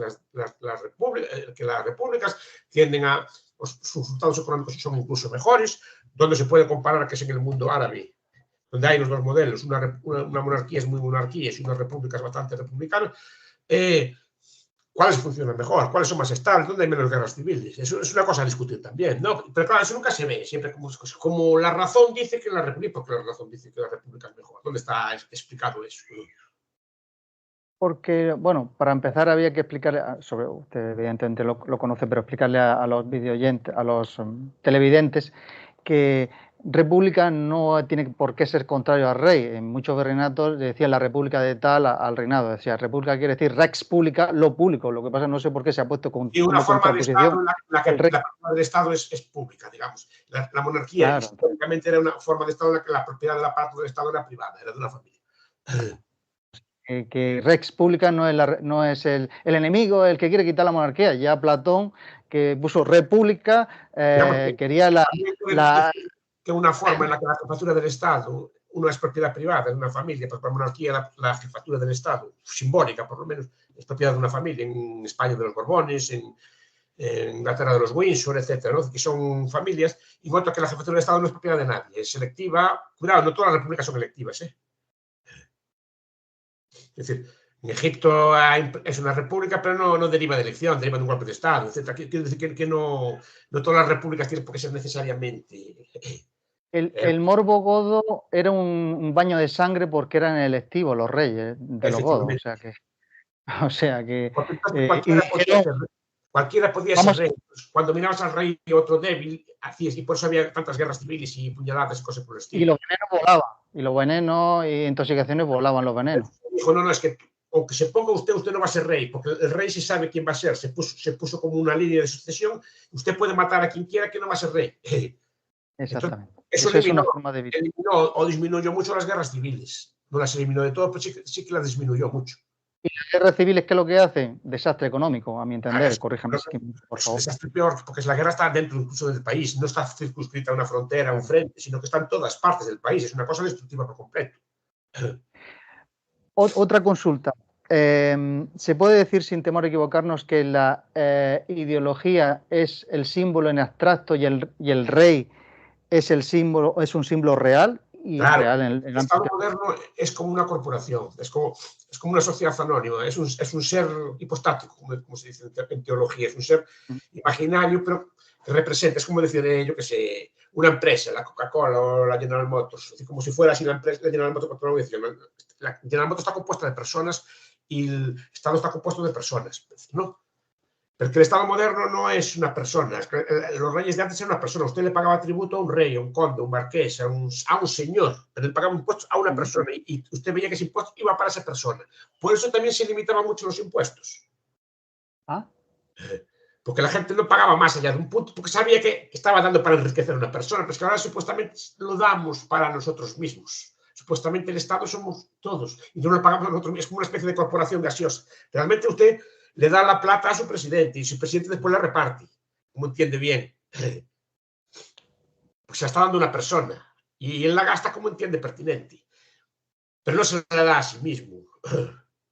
[SPEAKER 2] repúblicas, tienden a, sus resultados económicos son incluso mejores, donde se puede comparar que es en el mundo árabe, donde hay los dos modelos, una monarquía es muy monarquía y una república es bastante republicana. ¿Cuáles funcionan mejor? ¿Cuáles son más estables? ¿Dónde hay menos guerras civiles? Eso es una cosa a discutir también, ¿no? Pero claro, eso nunca se ve, siempre como la razón dice que la república, porque la razón dice que la república es mejor. ¿Dónde está explicado eso?
[SPEAKER 1] Porque, bueno, para empezar había que explicarle, usted evidentemente lo conoce, pero explicarle a los videoyentes, a los televidentes, que república no tiene por qué ser contrario al rey. En muchos virreinatos decía la república de tal al reinado. Decía república quiere decir rex pública, lo público. Lo que pasa no sé por qué se ha puesto como
[SPEAKER 2] forma de Estado
[SPEAKER 1] contraposición.
[SPEAKER 2] en la que la forma del Estado es pública, digamos. La monarquía históricamente era una forma de Estado en la que la propiedad del aparato del Estado era privada, era de una familia.
[SPEAKER 1] Que rex pública no es el enemigo, el que quiere quitar la monarquía. Ya Platón, que puso república, quería
[SPEAKER 2] que una forma en la que la jefatura del Estado, una es propiedad privada de una familia, pues para la monarquía la jefatura del Estado, simbólica por lo menos, es propiedad de una familia, en España de los Borbones, en Inglaterra de los Windsor, etcétera, ¿no? Que son familias, y cuanto a que la jefatura del Estado no es propiedad de nadie, es selectiva. Cuidado, no todas las repúblicas son electivas, ¿eh? Es decir, en Egipto es una república, pero no deriva de elección, deriva de un golpe de Estado, etc. Quiero decir que no todas las repúblicas tienen por qué ser necesariamente.
[SPEAKER 1] El morbo godo era un baño de sangre porque eran electivos los reyes de los godos. O sea que
[SPEAKER 2] cualquiera podía ser rey. Cuando mirabas al rey y otro débil, hacías, y por eso había tantas guerras civiles y puñaladas y cosas por el estilo.
[SPEAKER 1] Y los venenos volaban, y los venenos y intoxicaciones volaban los venenos.
[SPEAKER 2] Dijo, no, es que aunque se ponga usted no va a ser rey, porque el rey sí sabe quién va a ser, se puso como una línea de sucesión, usted puede matar a quien quiera que no va a ser rey.
[SPEAKER 1] Exactamente.
[SPEAKER 2] Entonces, eso
[SPEAKER 1] es una forma de vivir.
[SPEAKER 2] Eliminó o disminuyó mucho las guerras civiles. No las eliminó de todo, pero sí que las disminuyó mucho.
[SPEAKER 1] ¿Y las guerras civiles qué es lo que hacen? Desastre económico, a mi entender. Corríjame, por favor.
[SPEAKER 2] Desastre peor, porque la guerra está dentro incluso del país, no está circunscrita a una frontera, a un frente, sino que está en todas partes del país. Es una cosa destructiva por completo.
[SPEAKER 1] Otra consulta. ¿Se puede decir, sin temor a equivocarnos, que la ideología es el símbolo en abstracto y el rey es un símbolo real? Y
[SPEAKER 2] claro,
[SPEAKER 1] real
[SPEAKER 2] el Estado moderno es como una corporación, es como una sociedad anónima, es un ser hipostático, como se dice en teología, es un ser imaginario, pero que representa, es como decir, yo qué sé, una empresa, la Coca-Cola o la General Motors, es como si fuera así la empresa, la General Motors, la General Motors está compuesta de personas y el Estado está compuesto de personas, ¿no? Porque el Estado moderno no es una persona. Los reyes de antes eran una persona. Usted le pagaba tributo a un rey, a un conde, a un marqués, a un señor, pero le pagaba impuestos a una persona y usted veía que ese impuesto iba para esa persona. Por eso también se limitaban mucho los impuestos. Porque la gente no pagaba más allá de un punto, porque sabía que estaba dando para enriquecer a una persona, pero es que ahora supuestamente lo damos para nosotros mismos. Supuestamente el Estado somos todos y no lo pagamos nosotros mismos. Es como una especie de corporación gaseosa. Realmente usted le da la plata a su presidente y su presidente después la reparte, como entiende bien. Pues se la está dando una persona y él la gasta como entiende pertinente. Pero no se la da a sí mismo.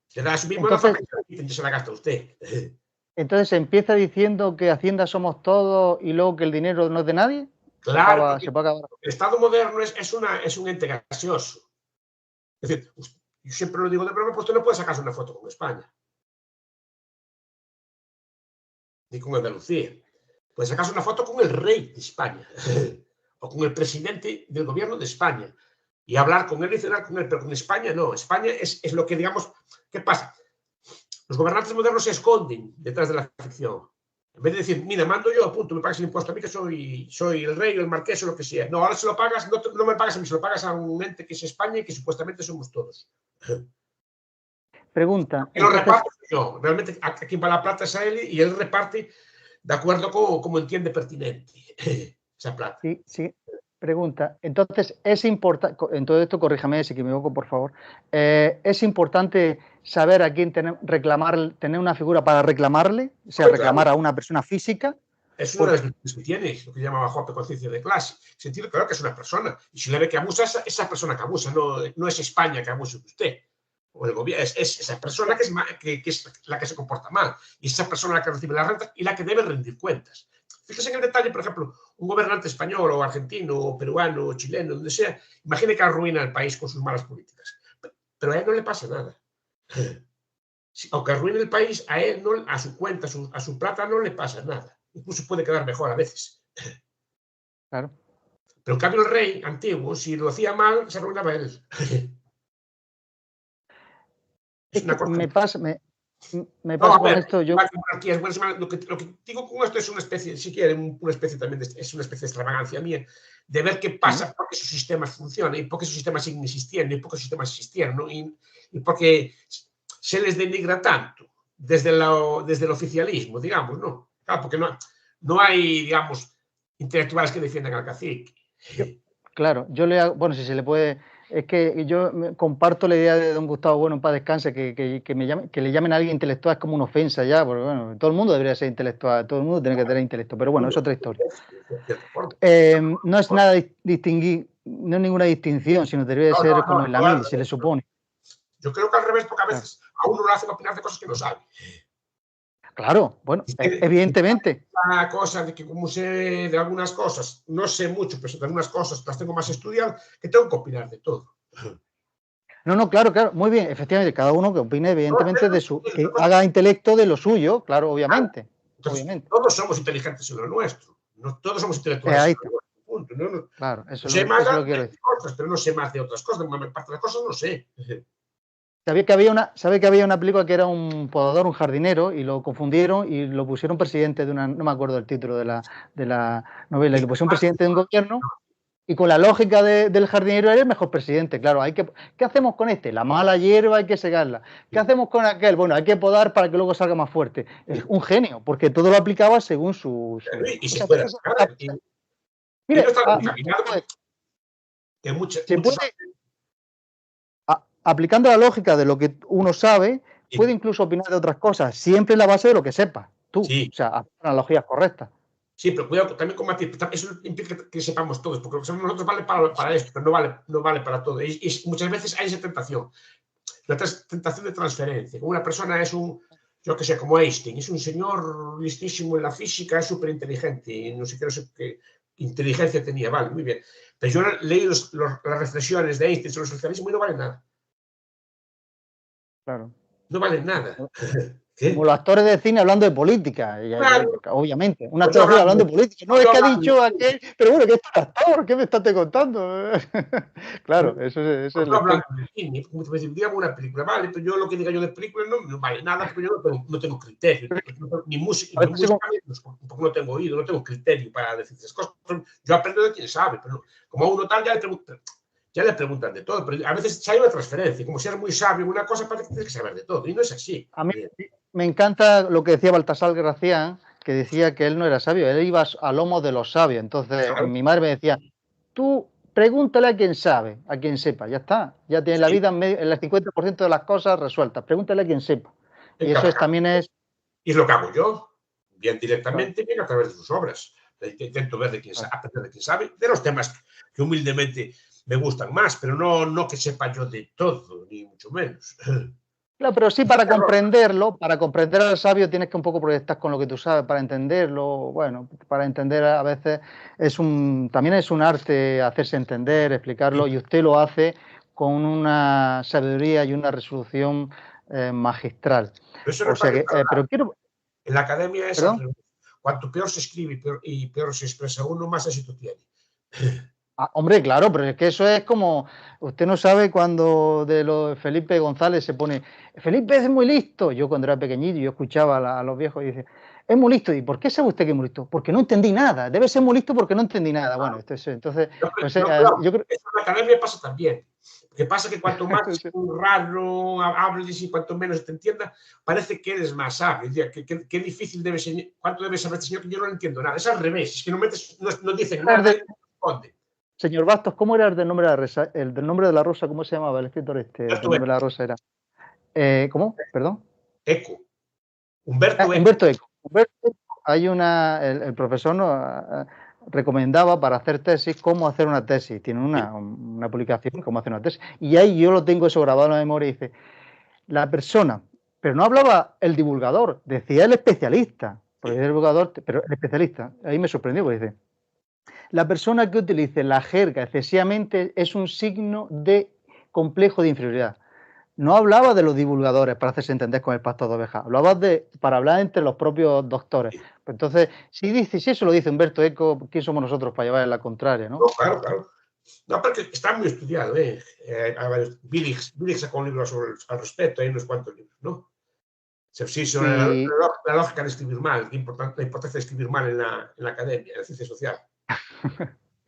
[SPEAKER 2] Se la da a sí mismo. Entonces, y se la gasta a usted.
[SPEAKER 1] Entonces empieza diciendo que Hacienda somos todos y luego que el dinero no es de nadie.
[SPEAKER 2] Claro, el Estado moderno es un ente gaseoso. Es decir, yo siempre lo digo de broma, pues usted no puede sacarse una foto con España. Ni con Andalucía. Puede sacarse una foto con el rey de España o con el presidente del gobierno de España y hablar con él y cenar con él, pero con España no. España es lo que, digamos, ¿qué pasa? Los gobernantes modernos se esconden detrás de la ficción. En vez de decir, mira, mando yo, punto, me pagas el impuesto a mí que soy el rey o el marqués o lo que sea. No, ahora se lo pagas, no me pagas a mí, se lo pagas a un ente que es España y que supuestamente somos todos.
[SPEAKER 1] Pregunta.
[SPEAKER 2] Y lo reparto yo. Realmente a quien va la plata es a él y él reparte de acuerdo con como entiende pertinente esa plata.
[SPEAKER 1] Sí. Pregunta, entonces, es importante, en todo esto, corríjame si me equivoco, por favor, ¿es importante saber a quién reclamar, tener una figura para reclamarle, o sea,
[SPEAKER 2] Hombre, claro,
[SPEAKER 1] reclamar a una persona física?
[SPEAKER 2] es una de
[SPEAKER 1] Por,
[SPEAKER 2] las virtudes que tiene, lo que llamaba Jope conciencia de clase. Sentir claro que es una persona. Y si le ve que abusa, esa persona que abusa, no es España que abuse de usted. O el gobierno, es esa persona que es la que se comporta mal. Y esa persona la que recibe la renta y la que debe rendir cuentas. Fíjese en el detalle, por ejemplo, un gobernante español o argentino o peruano o chileno, donde sea, imagine que arruina el país con sus malas políticas. Pero a él no le pasa nada. Aunque arruine el país, a él, no, a su cuenta, a su plata, no le pasa nada. Incluso puede quedar mejor a veces.
[SPEAKER 1] claro.
[SPEAKER 2] Pero en cambio el rey antiguo, si lo hacía mal, se arruinaba él. Es
[SPEAKER 1] Es
[SPEAKER 2] una
[SPEAKER 1] que
[SPEAKER 2] cosa.
[SPEAKER 1] me
[SPEAKER 2] No,
[SPEAKER 1] pasa
[SPEAKER 2] a
[SPEAKER 1] con
[SPEAKER 2] ver,
[SPEAKER 1] esto, yo,
[SPEAKER 2] las monarquías buenas, lo que digo con esto es una especie, si quieren, una especie también es una especie de extravagancia mía, de ver qué pasa porque esos sistemas funcionan y porque esos sistemas siguen existiendo y porque esos sistemas existieron, ¿no? Y porque se les denigra tanto desde el oficialismo, digamos, ¿no? Claro, porque no hay, digamos, intelectuales que defiendan al cacique.
[SPEAKER 1] yo, claro, yo le hago, bueno, si se le puede, es que yo comparto la idea de don Gustavo Bueno, en paz descanse, que le llamen a alguien intelectual es como una ofensa ya, porque bueno, todo el mundo debería ser intelectual, todo el mundo tiene que tener intelecto, pero bueno, es otra historia.
[SPEAKER 2] De cierta forma.
[SPEAKER 1] No es nada distinguir, no es ninguna distinción, sino debería de
[SPEAKER 2] No,
[SPEAKER 1] ser
[SPEAKER 2] no,
[SPEAKER 1] como en la mil, se le supone.
[SPEAKER 2] yo creo que al revés, porque a
[SPEAKER 1] Claro,
[SPEAKER 2] veces a uno lo hacen opinar de cosas que no sabe.
[SPEAKER 1] claro, bueno, evidentemente.
[SPEAKER 2] La cosa de que como sé de algunas cosas, no sé mucho, pero de algunas cosas las tengo más estudiadas, que tengo que opinar de todo.
[SPEAKER 1] No, no, claro, claro, muy bien, efectivamente, cada uno que opine,
[SPEAKER 2] No,
[SPEAKER 1] evidentemente, que
[SPEAKER 2] entonces,
[SPEAKER 1] haga intelecto de lo suyo, claro, obviamente, obviamente.
[SPEAKER 2] todos somos inteligentes en lo nuestro. No, todos somos intelectuales
[SPEAKER 1] Ahí
[SPEAKER 2] en lo
[SPEAKER 1] está,
[SPEAKER 2] nuestro. Punto.
[SPEAKER 1] claro, eso,
[SPEAKER 2] Sé más
[SPEAKER 1] eso lo quiero
[SPEAKER 2] de
[SPEAKER 1] decir.
[SPEAKER 2] cosas, pero no sé más de otras cosas. De parte de las cosas no sé.
[SPEAKER 1] Sabía que había una película que era un podador, un jardinero, y lo confundieron y lo pusieron presidente de una, no me acuerdo el título de la novela, y lo pusieron presidente de un gobierno. Y con la lógica del jardinero era el mejor presidente, claro. ¿Qué hacemos con este? La mala hierba hay que segarla. ¿Qué hacemos con aquel? Bueno, hay que podar para que luego salga más fuerte. Es un genio, porque todo lo aplicaba según
[SPEAKER 2] Y
[SPEAKER 1] o
[SPEAKER 2] se
[SPEAKER 1] sea,
[SPEAKER 2] puede aplicar. Y no
[SPEAKER 1] mire,
[SPEAKER 2] está encaminado que
[SPEAKER 1] se
[SPEAKER 2] muchos.
[SPEAKER 1] puede, aplicando la lógica de lo que uno sabe, puede
[SPEAKER 2] Sí,
[SPEAKER 1] incluso opinar de otras cosas, siempre en la base de lo que sepa, tú.
[SPEAKER 2] sí,
[SPEAKER 1] O sea, analogías correctas.
[SPEAKER 2] sí, pero cuidado también con matiz. Eso implica que sepamos todos, porque lo que sabemos nosotros vale para esto, pero no vale para todo. Y muchas veces hay esa tentación. La tentación de transferencia. Una persona es yo que sé, como Einstein, es un señor listísimo en la física, es súper inteligente, y no sé qué inteligencia tenía, vale, muy bien. Pero yo leí las reflexiones de Einstein sobre el socialismo y no valen nada.
[SPEAKER 1] Claro.
[SPEAKER 2] No valen nada.
[SPEAKER 1] Como
[SPEAKER 2] ¿Qué?
[SPEAKER 1] los actores de cine hablando de política,
[SPEAKER 2] Claro,
[SPEAKER 1] obviamente. Un
[SPEAKER 2] pues yo
[SPEAKER 1] actor de cine hablando
[SPEAKER 2] hablando,
[SPEAKER 1] de política. No
[SPEAKER 2] pues
[SPEAKER 1] es
[SPEAKER 2] yo
[SPEAKER 1] que ha
[SPEAKER 2] hablando,
[SPEAKER 1] dicho aquel, pero bueno, que es un actor, ¿qué me estás contando? Claro, eso es
[SPEAKER 2] pues
[SPEAKER 1] el
[SPEAKER 2] yo hablando
[SPEAKER 1] ejemplo.
[SPEAKER 2] de cine, como te decir, digamos una película, vale, pero yo lo que diga yo de película no vale nada, porque yo no tengo criterio, ni música,
[SPEAKER 1] A veces,
[SPEAKER 2] porque no tengo oído, no tengo criterio para decir esas cosas. Yo aprendo de quien sabe, pero como a uno tal ya le preguntan de todo, pero a veces hay una transferencia, como si eres muy sabio en una cosa, parece que tienes que saber de todo, y no es así.
[SPEAKER 1] a mí me encanta lo que decía Baltasar Gracián, que decía que él no era sabio, él iba a lomo de los sabios. Entonces,
[SPEAKER 2] Claro,
[SPEAKER 1] mi madre me decía, tú pregúntale a quien sabe, a quien sepa, ya está. Ya tiene la
[SPEAKER 2] sí,
[SPEAKER 1] vida en el 50% de las cosas resueltas. Pregúntale a quien sepa.
[SPEAKER 2] en
[SPEAKER 1] Y eso
[SPEAKER 2] cada caso.
[SPEAKER 1] también es...
[SPEAKER 2] Y es lo que hago yo, bien
[SPEAKER 1] Claro,
[SPEAKER 2] directamente, bien a través de sus obras. Intento ver
[SPEAKER 1] claro.
[SPEAKER 2] aprender de quien sabe, de los temas que humildemente me gustan más, pero no que sepa yo de todo, ni mucho menos.
[SPEAKER 1] Claro, pero sí para comprender al sabio tienes que un poco proyectar con lo que tú sabes, para entenderlo, bueno, para entender a veces también es un arte hacerse entender, explicarlo, y usted lo hace con una sabiduría y una resolución magistral.
[SPEAKER 2] Pero eso no
[SPEAKER 1] O
[SPEAKER 2] es
[SPEAKER 1] sea
[SPEAKER 2] fácil
[SPEAKER 1] que,
[SPEAKER 2] para nada.
[SPEAKER 1] pero quiero,
[SPEAKER 2] En la academia es al
[SPEAKER 1] perdón.
[SPEAKER 2] revés. Cuanto peor se escribe y peor se expresa uno, más éxito tiene.
[SPEAKER 1] Ah, hombre, claro, pero es que eso es como, usted no sabe cuando de los Felipe González se pone, Felipe es muy listo. Yo cuando era pequeñito, yo escuchaba a los viejos y dice, es muy listo. ¿Y por qué sabe usted que es muy listo? Porque no entendí nada. Debe ser muy listo porque no entendí nada. Bueno, entonces, pues
[SPEAKER 2] Claro,
[SPEAKER 1] yo creo,
[SPEAKER 2] eso en la academia pasa también. Lo que pasa es que cuanto más raro hables y cuanto menos te entienda, parece que eres más sabio. Qué difícil debe ser, cuánto debe saber este señor que yo no entiendo nada. Es al revés, es que no dicen nada y no responden.
[SPEAKER 1] Señor Bastos, ¿cómo era el del nombre de la rosa? El del nombre de la rosa, ¿cómo se llamaba el escritor este? El del
[SPEAKER 2] Humberto
[SPEAKER 1] nombre de
[SPEAKER 2] Eco.
[SPEAKER 1] la rosa era. ¿Cómo? Perdón.
[SPEAKER 2] Eco. Humberto Eco.
[SPEAKER 1] Humberto Eco. Humberto Eco, hay el profesor nos recomendaba para hacer tesis cómo hacer una tesis. Tiene una publicación, cómo hacer una tesis. Y ahí yo lo tengo eso grabado en la memoria y dice, la persona, pero no hablaba el divulgador, decía el especialista. Porque el divulgador, pero el especialista, ahí me sorprendió, porque dice, la persona que utilice la jerga excesivamente es un signo de complejo de inferioridad. No hablaba de los divulgadores para hacerse entender con el pastor de ovejas, hablaba para hablar entre los propios doctores. Pues entonces, si eso lo dice Humberto Eco, ¿quién somos nosotros para llevar la contraria,
[SPEAKER 2] No,
[SPEAKER 1] no?
[SPEAKER 2] claro, claro. No, porque está muy estudiado, ¿eh? Billig sacó un libro al respecto, hay unos cuantos libros, ¿no? Sí, sobre
[SPEAKER 1] Y
[SPEAKER 2] la lógica de escribir mal, la importancia de escribir mal en la academia, en la ciencia social.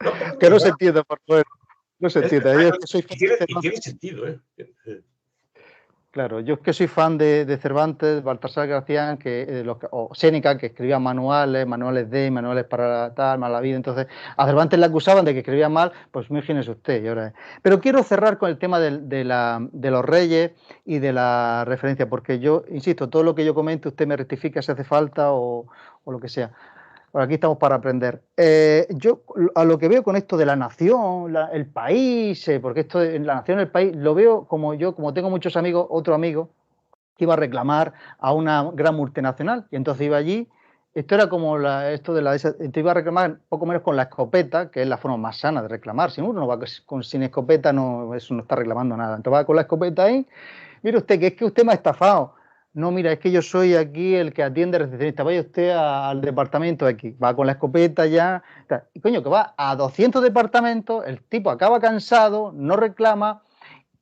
[SPEAKER 2] No,
[SPEAKER 1] que no se entiende, por favor, no se entiende. Yo es que soy fan de
[SPEAKER 2] y tiene
[SPEAKER 1] Cervantes.
[SPEAKER 2] sentido, ¿eh?
[SPEAKER 1] Claro, yo es que soy fan de Cervantes, Baltasar Gracián, o Séneca, que escribía manuales manuales para tal, mala vida. Entonces, a Cervantes le acusaban de que escribía mal, pues imagínese usted. Pero quiero cerrar con el tema de los reyes y de la referencia, porque yo, insisto, todo lo que yo comente, usted me rectifica si hace falta o lo que sea. Bueno, aquí estamos para aprender. Yo a lo que veo con esto de la nación, el país, porque esto de la nación, el país, lo veo como tengo muchos amigos, otro amigo que iba a reclamar a una gran multinacional y entonces iba allí. Esto era como te iba a reclamar poco menos con la escopeta, que es la forma más sana de reclamar. Si uno no va sin escopeta, no, eso no está reclamando nada. Entonces va con la escopeta ahí. Mire usted, que es que usted me ha estafado. No, mira, es que yo soy aquí el que atiende recepcionista. Vaya usted al departamento de aquí. Va con la escopeta ya. Y coño, que va a 200 departamentos, el tipo acaba cansado, no reclama,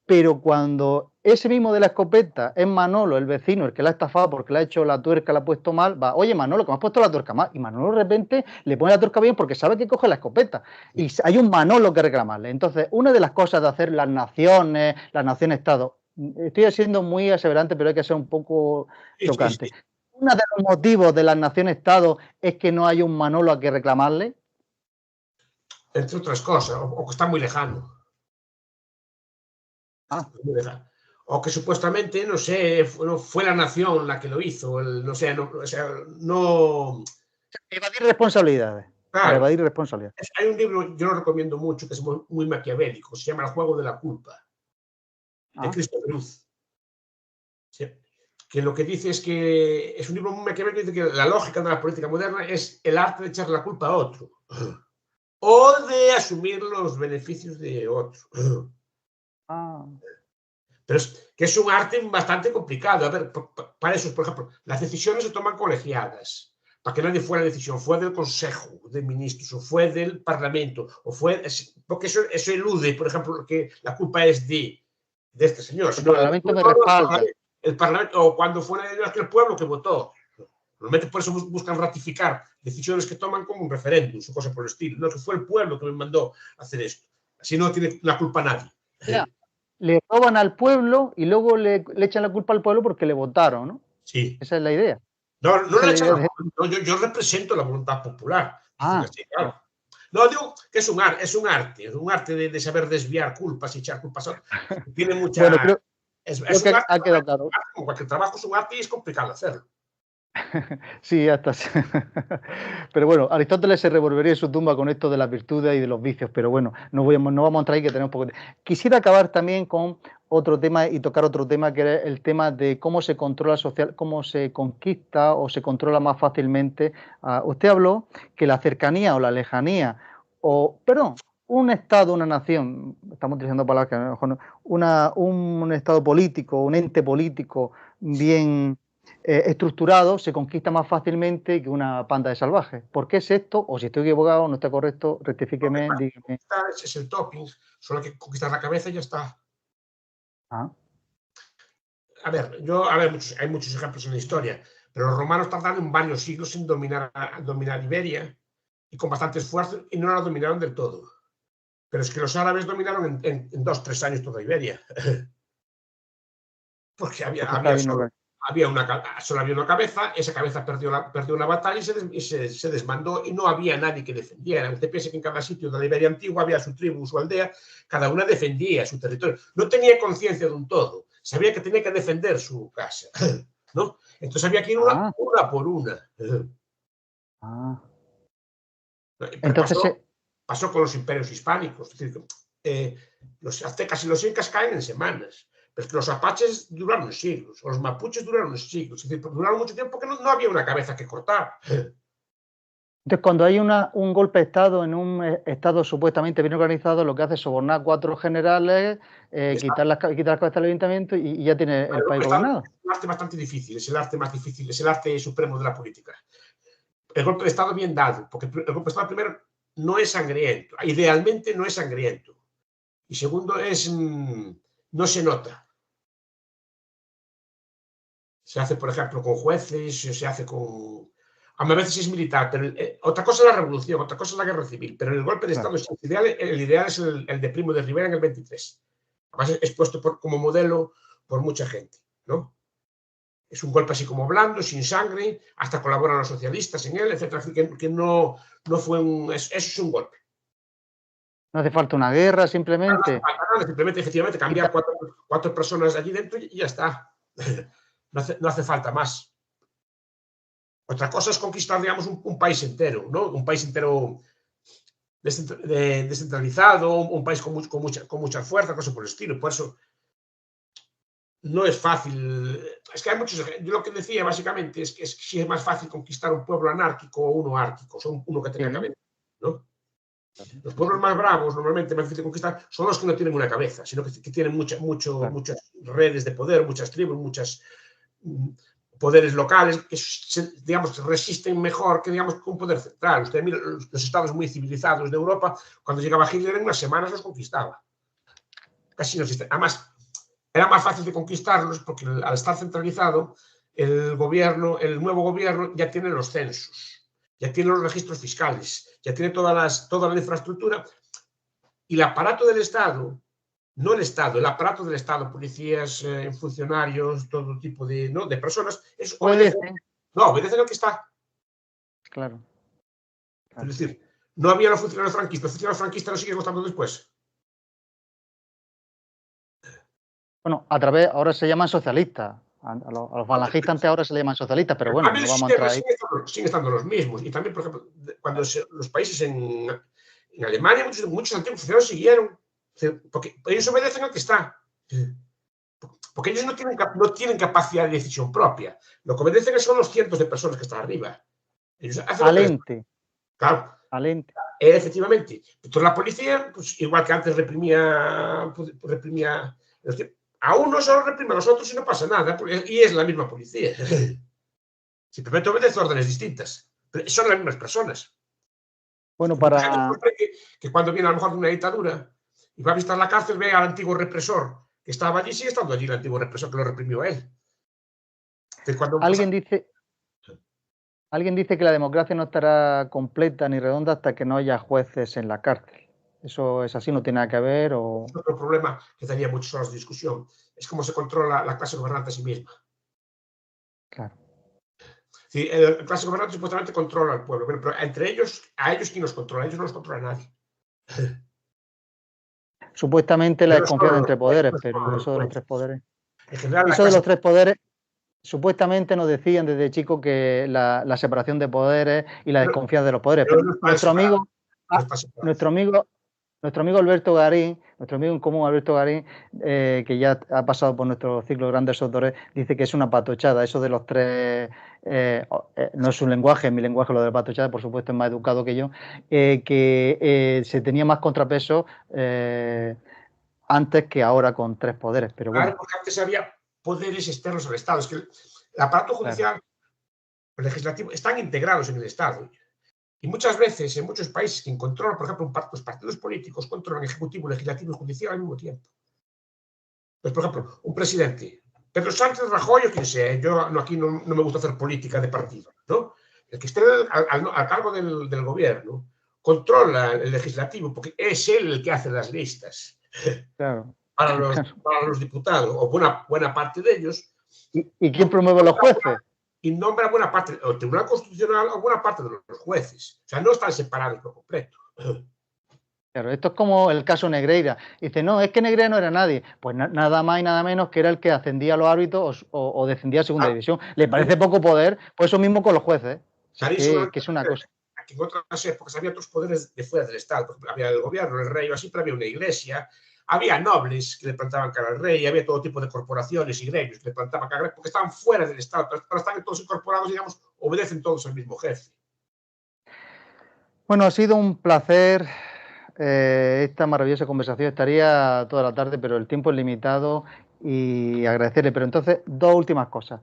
[SPEAKER 1] pero cuando ese mismo de la escopeta es Manolo, el vecino, el que la ha estafado porque le ha hecho la tuerca, la ha puesto mal, va, oye Manolo, que me has puesto la tuerca mal. Y Manolo de repente le pone la tuerca bien porque sabe que coge la escopeta. Y hay un Manolo que reclamarle. Entonces, una de las cosas de hacer las naciones-estado, estoy siendo muy aseverante, pero hay que ser un poco
[SPEAKER 2] Sí, sí,
[SPEAKER 1] chocante.
[SPEAKER 2] sí.
[SPEAKER 1] Uno de los motivos de las naciones-estado es que no hay un Manolo a que reclamarle.
[SPEAKER 2] Entre otras cosas, o que está muy lejano.
[SPEAKER 1] Ah,
[SPEAKER 2] Muy lejano. O que supuestamente, no sé, fue la nación la que lo hizo, no sé, o sea, no.
[SPEAKER 1] evadir responsabilidades. Para
[SPEAKER 2] Claro,
[SPEAKER 1] evadir responsabilidades.
[SPEAKER 2] hay un libro, yo lo recomiendo mucho, que es muy maquiavélico, se llama El juego de la culpa, de
[SPEAKER 1] Ah,
[SPEAKER 2] Christopher Ruth. Sí. Que lo que dice es que es un libro muy maquiavélico, dice que la lógica de la política moderna es el arte de echar la culpa a otro o de asumir los beneficios de otro.
[SPEAKER 1] ah.
[SPEAKER 2] Pero es un arte bastante complicado. A ver, para eso, por ejemplo, las decisiones se toman colegiadas. Para que nadie fuera la decisión, fue del Consejo de Ministros, o fue del Parlamento, porque eso elude, por ejemplo, que la culpa es de este señor,
[SPEAKER 1] El
[SPEAKER 2] sino
[SPEAKER 1] Parlamento me respalda.
[SPEAKER 2] el Parlamento, o cuando fue el pueblo que votó. Normalmente por eso buscan ratificar decisiones que toman como un referéndum o cosas por el estilo. No, que fue el pueblo que me mandó a hacer esto. Así no tiene la culpa nadie.
[SPEAKER 1] Ya, le roban al pueblo y luego le echan la culpa al pueblo porque le votaron, ¿no?
[SPEAKER 2] Sí.
[SPEAKER 1] Esa es la idea.
[SPEAKER 2] No, no
[SPEAKER 1] Esa es
[SPEAKER 2] le
[SPEAKER 1] la
[SPEAKER 2] echan
[SPEAKER 1] idea
[SPEAKER 2] la
[SPEAKER 1] de...
[SPEAKER 2] culpa. No, yo represento la voluntad popular. Dicen
[SPEAKER 1] Ah,
[SPEAKER 2] así, claro. No, digo que es un arte de saber desviar culpas y echar culpas. Tiene
[SPEAKER 1] bueno,
[SPEAKER 2] mucha. Es
[SPEAKER 1] creo
[SPEAKER 2] un
[SPEAKER 1] que
[SPEAKER 2] arte,
[SPEAKER 1] ha quedado claro.
[SPEAKER 2] como cualquier trabajo es un arte y es complicado hacerlo.
[SPEAKER 1] Sí, hasta pero bueno, Aristóteles se revolvería en su tumba con esto de las virtudes y de los vicios, pero bueno, no vamos a entrar ahí que tenemos poco. Quisiera acabar también con otro tema y tocar otro tema que es el tema de cómo se controla social, cómo se conquista o se controla más fácilmente. Usted habló que la cercanía o la lejanía, un estado, una nación, estamos utilizando palabras que a lo mejor no, un estado político, un ente político bien estructurado se conquista más fácilmente que una panda de salvajes. ¿Por qué es esto? O si estoy equivocado, no está correcto,
[SPEAKER 2] Porque
[SPEAKER 1] rectifíqueme,
[SPEAKER 2] para
[SPEAKER 1] dígame.
[SPEAKER 2] conquistar es el topping, solo hay que conquistar la cabeza y ya está.
[SPEAKER 1] Ah,
[SPEAKER 2] A ver, hay muchos ejemplos en la historia, pero los romanos tardaron varios siglos en dominar Iberia y con bastante esfuerzo y no la dominaron del todo. Pero es que los árabes dominaron en 2 o 3 años toda Iberia, porque
[SPEAKER 1] porque está bien organizado.
[SPEAKER 2] solo había una cabeza, esa cabeza perdió una batalla y se desmandó y no había nadie que defendiera. Usted piensa que en cada sitio de la Iberia antigua había su tribu, su aldea, cada una defendía su territorio. No tenía conciencia de un todo, sabía que tenía que defender su casa, ¿no? Entonces había que ir una por una.
[SPEAKER 1] Entonces,
[SPEAKER 2] pasó con los imperios hispánicos. Es decir, los aztecas y los incas caen en semanas. Pero es que los apaches duraron siglos, los mapuches duraron siglos, es decir, duraron mucho tiempo porque no había una cabeza que cortar.
[SPEAKER 1] Entonces, cuando hay un golpe de Estado en un Estado supuestamente bien organizado, lo que hace es sobornar 4 generales, quitar las cabezas del ayuntamiento y ya tiene el país gobernado.
[SPEAKER 2] Es un arte bastante difícil, es el arte más difícil, es el arte supremo de la política. El golpe de Estado bien dado, porque el golpe de Estado primero no es sangriento, idealmente no es sangriento. Y segundo no se nota. Se hace, por ejemplo, con jueces, se hace con... A veces es militar, pero otra cosa es la revolución, otra cosa es la guerra civil, pero el golpe de Estado es el ideal es el de Primo de Rivera en el 23. Además es puesto como modelo por mucha gente, ¿no? Es un golpe así como blando, sin sangre, hasta colaboran los socialistas en él, etcétera, que no fue eso es un golpe.
[SPEAKER 1] No hace falta una guerra, simplemente.
[SPEAKER 2] No hace falta nada, simplemente, efectivamente, cambiar 4 personas allí dentro y ya está. No hace falta más. Otra cosa es conquistar, digamos, un país entero, ¿no? Un país entero descentralizado, un país con mucha fuerza, cosas por el estilo. Por eso no es fácil. Es que hay muchos. Yo lo que decía básicamente es que sí es más fácil conquistar un pueblo anárquico o uno árquico, son uno que tenga cabeza, ¿no? Los pueblos más bravos, normalmente más difícil de conquistar, son los que no tienen una cabeza, sino que tienen muchas redes de poder, muchas tribus, muchas poderes locales que, digamos, resisten mejor que, digamos, un poder central. Usted mira los estados muy civilizados de Europa, cuando llegaba Hitler en unas semanas los conquistaba. Casi no existe. Además, era más fácil de conquistarlos porque al estar centralizado, el nuevo gobierno ya tiene los censos, ya tiene los registros fiscales, ya tiene toda la infraestructura y el aparato del Estado. No el Estado, el aparato del Estado, policías, funcionarios, todo tipo de personas, obedecen al que está.
[SPEAKER 1] Claro.
[SPEAKER 2] Es decir, no había los funcionarios franquistas lo siguen votando después.
[SPEAKER 1] Bueno, ahora se llaman socialistas. A los falangistas antes ahora se le llaman socialistas, pero bueno, no vamos a entrar ahí.
[SPEAKER 2] Siguen estando los mismos. Y también, por ejemplo, cuando los países en Alemania, muchos antiguos funcionarios siguieron. Porque ellos obedecen al que está. Porque ellos no tienen capacidad de decisión propia. Lo que obedecen son los cientos de personas que están arriba. Ellos hacen
[SPEAKER 1] Alente.
[SPEAKER 2] Claro.
[SPEAKER 1] Alente.
[SPEAKER 2] Efectivamente. Entonces la policía, pues igual que antes reprimía a uno solo reprime a los otros y no pasa nada. Y es la misma policía. Simplemente obedece órdenes distintas. Pero son las mismas personas.
[SPEAKER 1] Bueno,
[SPEAKER 2] que cuando viene a lo mejor de una dictadura y va a visitar la cárcel, ve al antiguo represor que estaba allí, sigue estando allí el antiguo represor que lo reprimió a él.
[SPEAKER 1] Alguien dice que la democracia no estará completa ni redonda hasta que no haya jueces en la cárcel. ¿Eso es así? ¿No tiene nada que ver? O...
[SPEAKER 2] Otro problema que tenía muchas horas de discusión es cómo se controla la clase gobernante a sí misma.
[SPEAKER 1] Claro.
[SPEAKER 2] Sí, la clase gobernante supuestamente controla al pueblo, pero entre ellos, a ellos ¿quién los controla? A ellos no los controla nadie.
[SPEAKER 1] Supuestamente la desconfianza entre poderes, pero eso de los 3 poderes.
[SPEAKER 2] En general,
[SPEAKER 1] eso de los 3 poderes, supuestamente nos decían desde chicos que la separación de poderes y la desconfianza de los poderes. Pero nuestro amigo Alberto Garín, nuestro amigo en común Alberto Garín, que ya ha pasado por nuestro ciclo de grandes autores, dice que es una patochada. Eso de los 3, no es su lenguaje, es mi lenguaje lo de la patochada, por supuesto es más educado que yo, que se tenía más contrapeso antes que ahora con 3 poderes. Pero bueno.
[SPEAKER 2] Claro, porque antes había poderes externos al Estado. Es que el aparato judicial, el legislativo, están integrados en el Estado. Y muchas veces, en muchos países que controlan, por ejemplo, los partidos políticos controlan ejecutivo, legislativo y judicial al mismo tiempo. Pues, por ejemplo, un presidente, Pedro Sánchez, Rajoy o quien sea, yo aquí no me gusta hacer política de partido, ¿no? El que esté al cargo del gobierno controla el legislativo porque es él el que hace las listas.
[SPEAKER 1] Claro.
[SPEAKER 2] Para los diputados, o buena parte de ellos,
[SPEAKER 1] ¿Y quién promueve los jueces?
[SPEAKER 2] Y nombra buena parte, el Tribunal Constitucional o buena parte de los jueces. O sea, no están separados por completo.
[SPEAKER 1] Claro, esto es como el caso Negreira. Dice, no, es que Negreira no era nadie. Pues nada más y nada menos que era el que ascendía a los árbitros o descendía a segunda división. ¿Le parece poco poder? Pues eso mismo con los jueces. Si es que es una cosa.
[SPEAKER 2] Aquí en otras épocas había otros poderes de fuera del Estado. Por ejemplo, había el gobierno, el rey, así, pero había una iglesia. Había nobles que le plantaban cara al rey, había todo tipo de corporaciones y gremios que le plantaban cara al rey, porque estaban fuera del Estado, pero están todos incorporados, digamos, obedecen todos al mismo jefe.
[SPEAKER 1] Bueno, ha sido un placer esta maravillosa conversación. Estaría toda la tarde, pero el tiempo es limitado y agradecerle. Pero entonces, dos últimas cosas.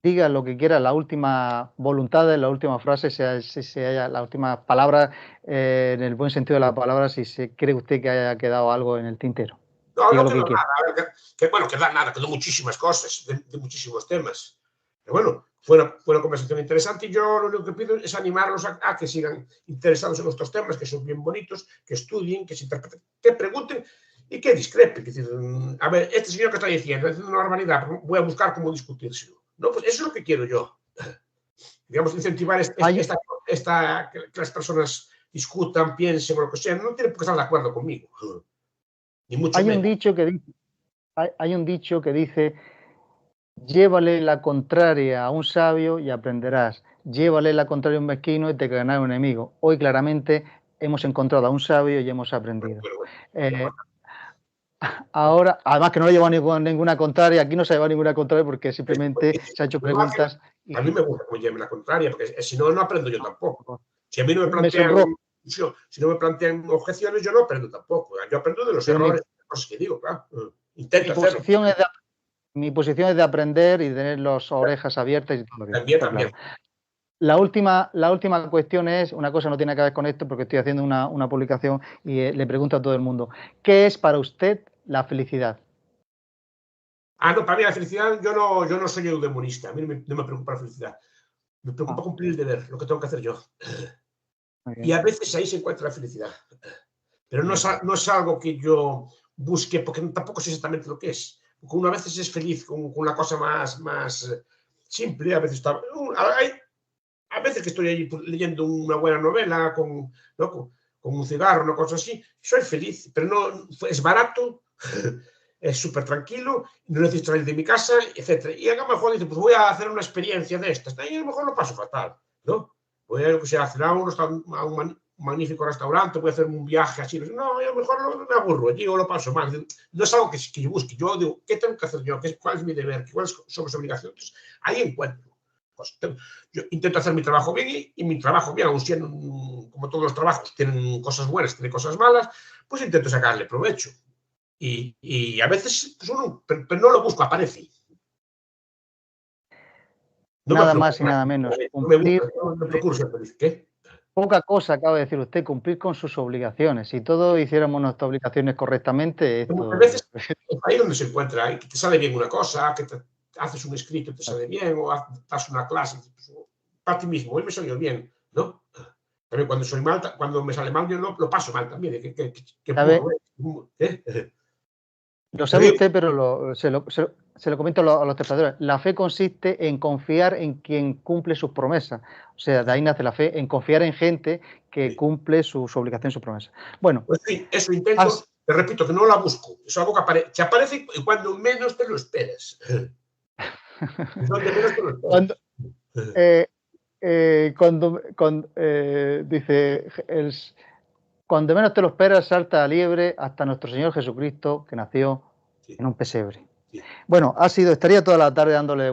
[SPEAKER 1] Diga lo que quiera, la última voluntad, la última frase, si haya la última palabra, en el buen sentido de la palabra, si se cree usted que haya quedado algo en el tintero.
[SPEAKER 2] No,
[SPEAKER 1] Diga
[SPEAKER 2] no
[SPEAKER 1] lo que
[SPEAKER 2] quedó
[SPEAKER 1] quiera.
[SPEAKER 2] nada. Bueno, queda nada, quedó muchísimas cosas, de muchísimos temas. Pero bueno, fue una conversación interesante y yo lo único que pido es animarlos a que sigan interesados en estos temas, que son bien bonitos, que estudien, que se interpreten, que pregunten y que discrepen. Es decir, a ver, este señor que está diciendo una barbaridad, voy a buscar cómo discutírselo. No, pues eso es lo que quiero yo. Digamos, incentivar que las personas discutan, piensen o lo que sea. No tienen por qué estar de acuerdo conmigo, ni mucho
[SPEAKER 1] Hay un
[SPEAKER 2] menos.
[SPEAKER 1] dicho que dice, hay un dicho que dice, llévale la contraria a un sabio y aprenderás. Llévale la contraria a un mezquino y te ganará un enemigo. Hoy claramente hemos encontrado a un sabio y hemos aprendido.
[SPEAKER 2] Bueno.
[SPEAKER 1] Ahora, además que no le lleva ninguna contraria, aquí no se ha llevado ninguna contraria porque simplemente se ha hecho preguntas.
[SPEAKER 2] A mí me gusta que me lleven la contraria, porque si no, no aprendo yo tampoco. Si a mí no me
[SPEAKER 1] Me
[SPEAKER 2] plantean,
[SPEAKER 1] sonrojo.
[SPEAKER 2] si no me plantean objeciones, yo no aprendo tampoco. Yo aprendo de los
[SPEAKER 1] Pero
[SPEAKER 2] errores, de las cosas que digo, claro.
[SPEAKER 1] mi
[SPEAKER 2] Intento hacerlo.
[SPEAKER 1] posición es de, mi posición es de aprender y de tener las orejas abiertas y todo lo que
[SPEAKER 2] También,
[SPEAKER 1] está
[SPEAKER 2] también.
[SPEAKER 1] claro. La última cuestión es, una cosa no tiene que ver con esto porque estoy haciendo una publicación y le pregunto a todo el mundo, ¿qué es para usted la felicidad?
[SPEAKER 2] No, para mí la felicidad, yo no soy eudemonista. A mí no me preocupa la felicidad. Me preocupa cumplir el deber, lo que tengo que hacer yo.
[SPEAKER 1] Muy
[SPEAKER 2] Y
[SPEAKER 1] bien,
[SPEAKER 2] a veces ahí se encuentra la felicidad. Pero
[SPEAKER 1] muy bien.
[SPEAKER 2] no es algo que yo busque, porque tampoco sé exactamente lo que es. Porque uno a veces es feliz con una cosa más simple, a veces está. Hay, a veces que estoy ahí leyendo una buena novela ¿no? con un cigarro, una cosa así, soy feliz, pero no es barato, es súper tranquilo, no necesito salir de mi casa, etc. Y a lo mejor dice, pues voy a hacer una experiencia de estas, y a lo mejor lo paso fatal, ¿no? Voy a, cenar a un magnífico restaurante, voy a hacer un viaje así, no, a lo mejor me aburro allí o lo paso mal. No es algo que yo busque, yo digo, ¿qué tengo que hacer yo? ¿Cuál es mi deber? ¿Cuáles son mis obligaciones? Ahí encuentro. Pues, yo intento hacer mi trabajo bien y mi trabajo bien, aun siendo como todos los trabajos, tienen cosas buenas, tienen cosas malas, pues intento sacarle provecho. Y a veces, pues uno, pero no lo busco, aparece. No me
[SPEAKER 1] Nada más y
[SPEAKER 2] preocupa,
[SPEAKER 1] nada menos.
[SPEAKER 2] no me
[SPEAKER 1] Cumplir,
[SPEAKER 2] busca, no me procuro ser feliz. ¿Qué?
[SPEAKER 1] poca cosa acaba de decir usted, cumplir con sus obligaciones. Si todos hiciéramos nuestras obligaciones correctamente,
[SPEAKER 2] Muchas
[SPEAKER 1] esto...
[SPEAKER 2] veces es ahí donde se encuentra, que te sale bien una cosa, que haces un escrito y te sale bien, o das una clase, pues, para ti mismo, hoy me salió bien, ¿no? También cuando me sale mal, yo lo paso mal también, que
[SPEAKER 1] ¿Sabe?
[SPEAKER 2] burro, ¿eh?
[SPEAKER 1] Lo
[SPEAKER 2] Pero
[SPEAKER 1] sabe
[SPEAKER 2] digo,
[SPEAKER 1] usted, pero se lo comento a los espectadores. La fe consiste en confiar en quien cumple sus promesas. O sea, de ahí nace la fe, en confiar en gente que cumple sus obligaciones, sus promesas. Bueno,
[SPEAKER 2] pues sí, eso intento, te repito que no la busco, es algo que aparece cuando menos te lo esperas. Donde menos te lo
[SPEAKER 1] cuando,
[SPEAKER 2] esperas.
[SPEAKER 1] eh, dice, cuando menos te lo esperas, salta la liebre hasta nuestro Señor Jesucristo, que nació
[SPEAKER 2] Sí,
[SPEAKER 1] en un pesebre.
[SPEAKER 2] sí.
[SPEAKER 1] Bueno, estaría toda la tarde dándole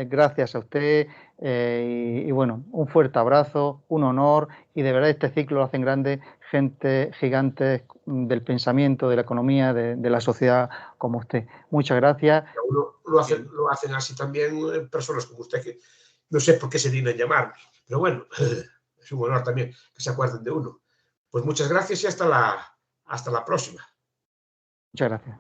[SPEAKER 1] gracias a usted y bueno, un fuerte abrazo, un honor y de verdad este ciclo lo hacen grande gente gigante del pensamiento, de la economía, de la sociedad como usted. Muchas gracias.
[SPEAKER 2] Uno lo hacen así también personas como usted que no sé por qué se dignan llamarme, pero bueno, es un honor también que se acuerden de uno. Pues muchas gracias y hasta la próxima.
[SPEAKER 1] Muchas gracias.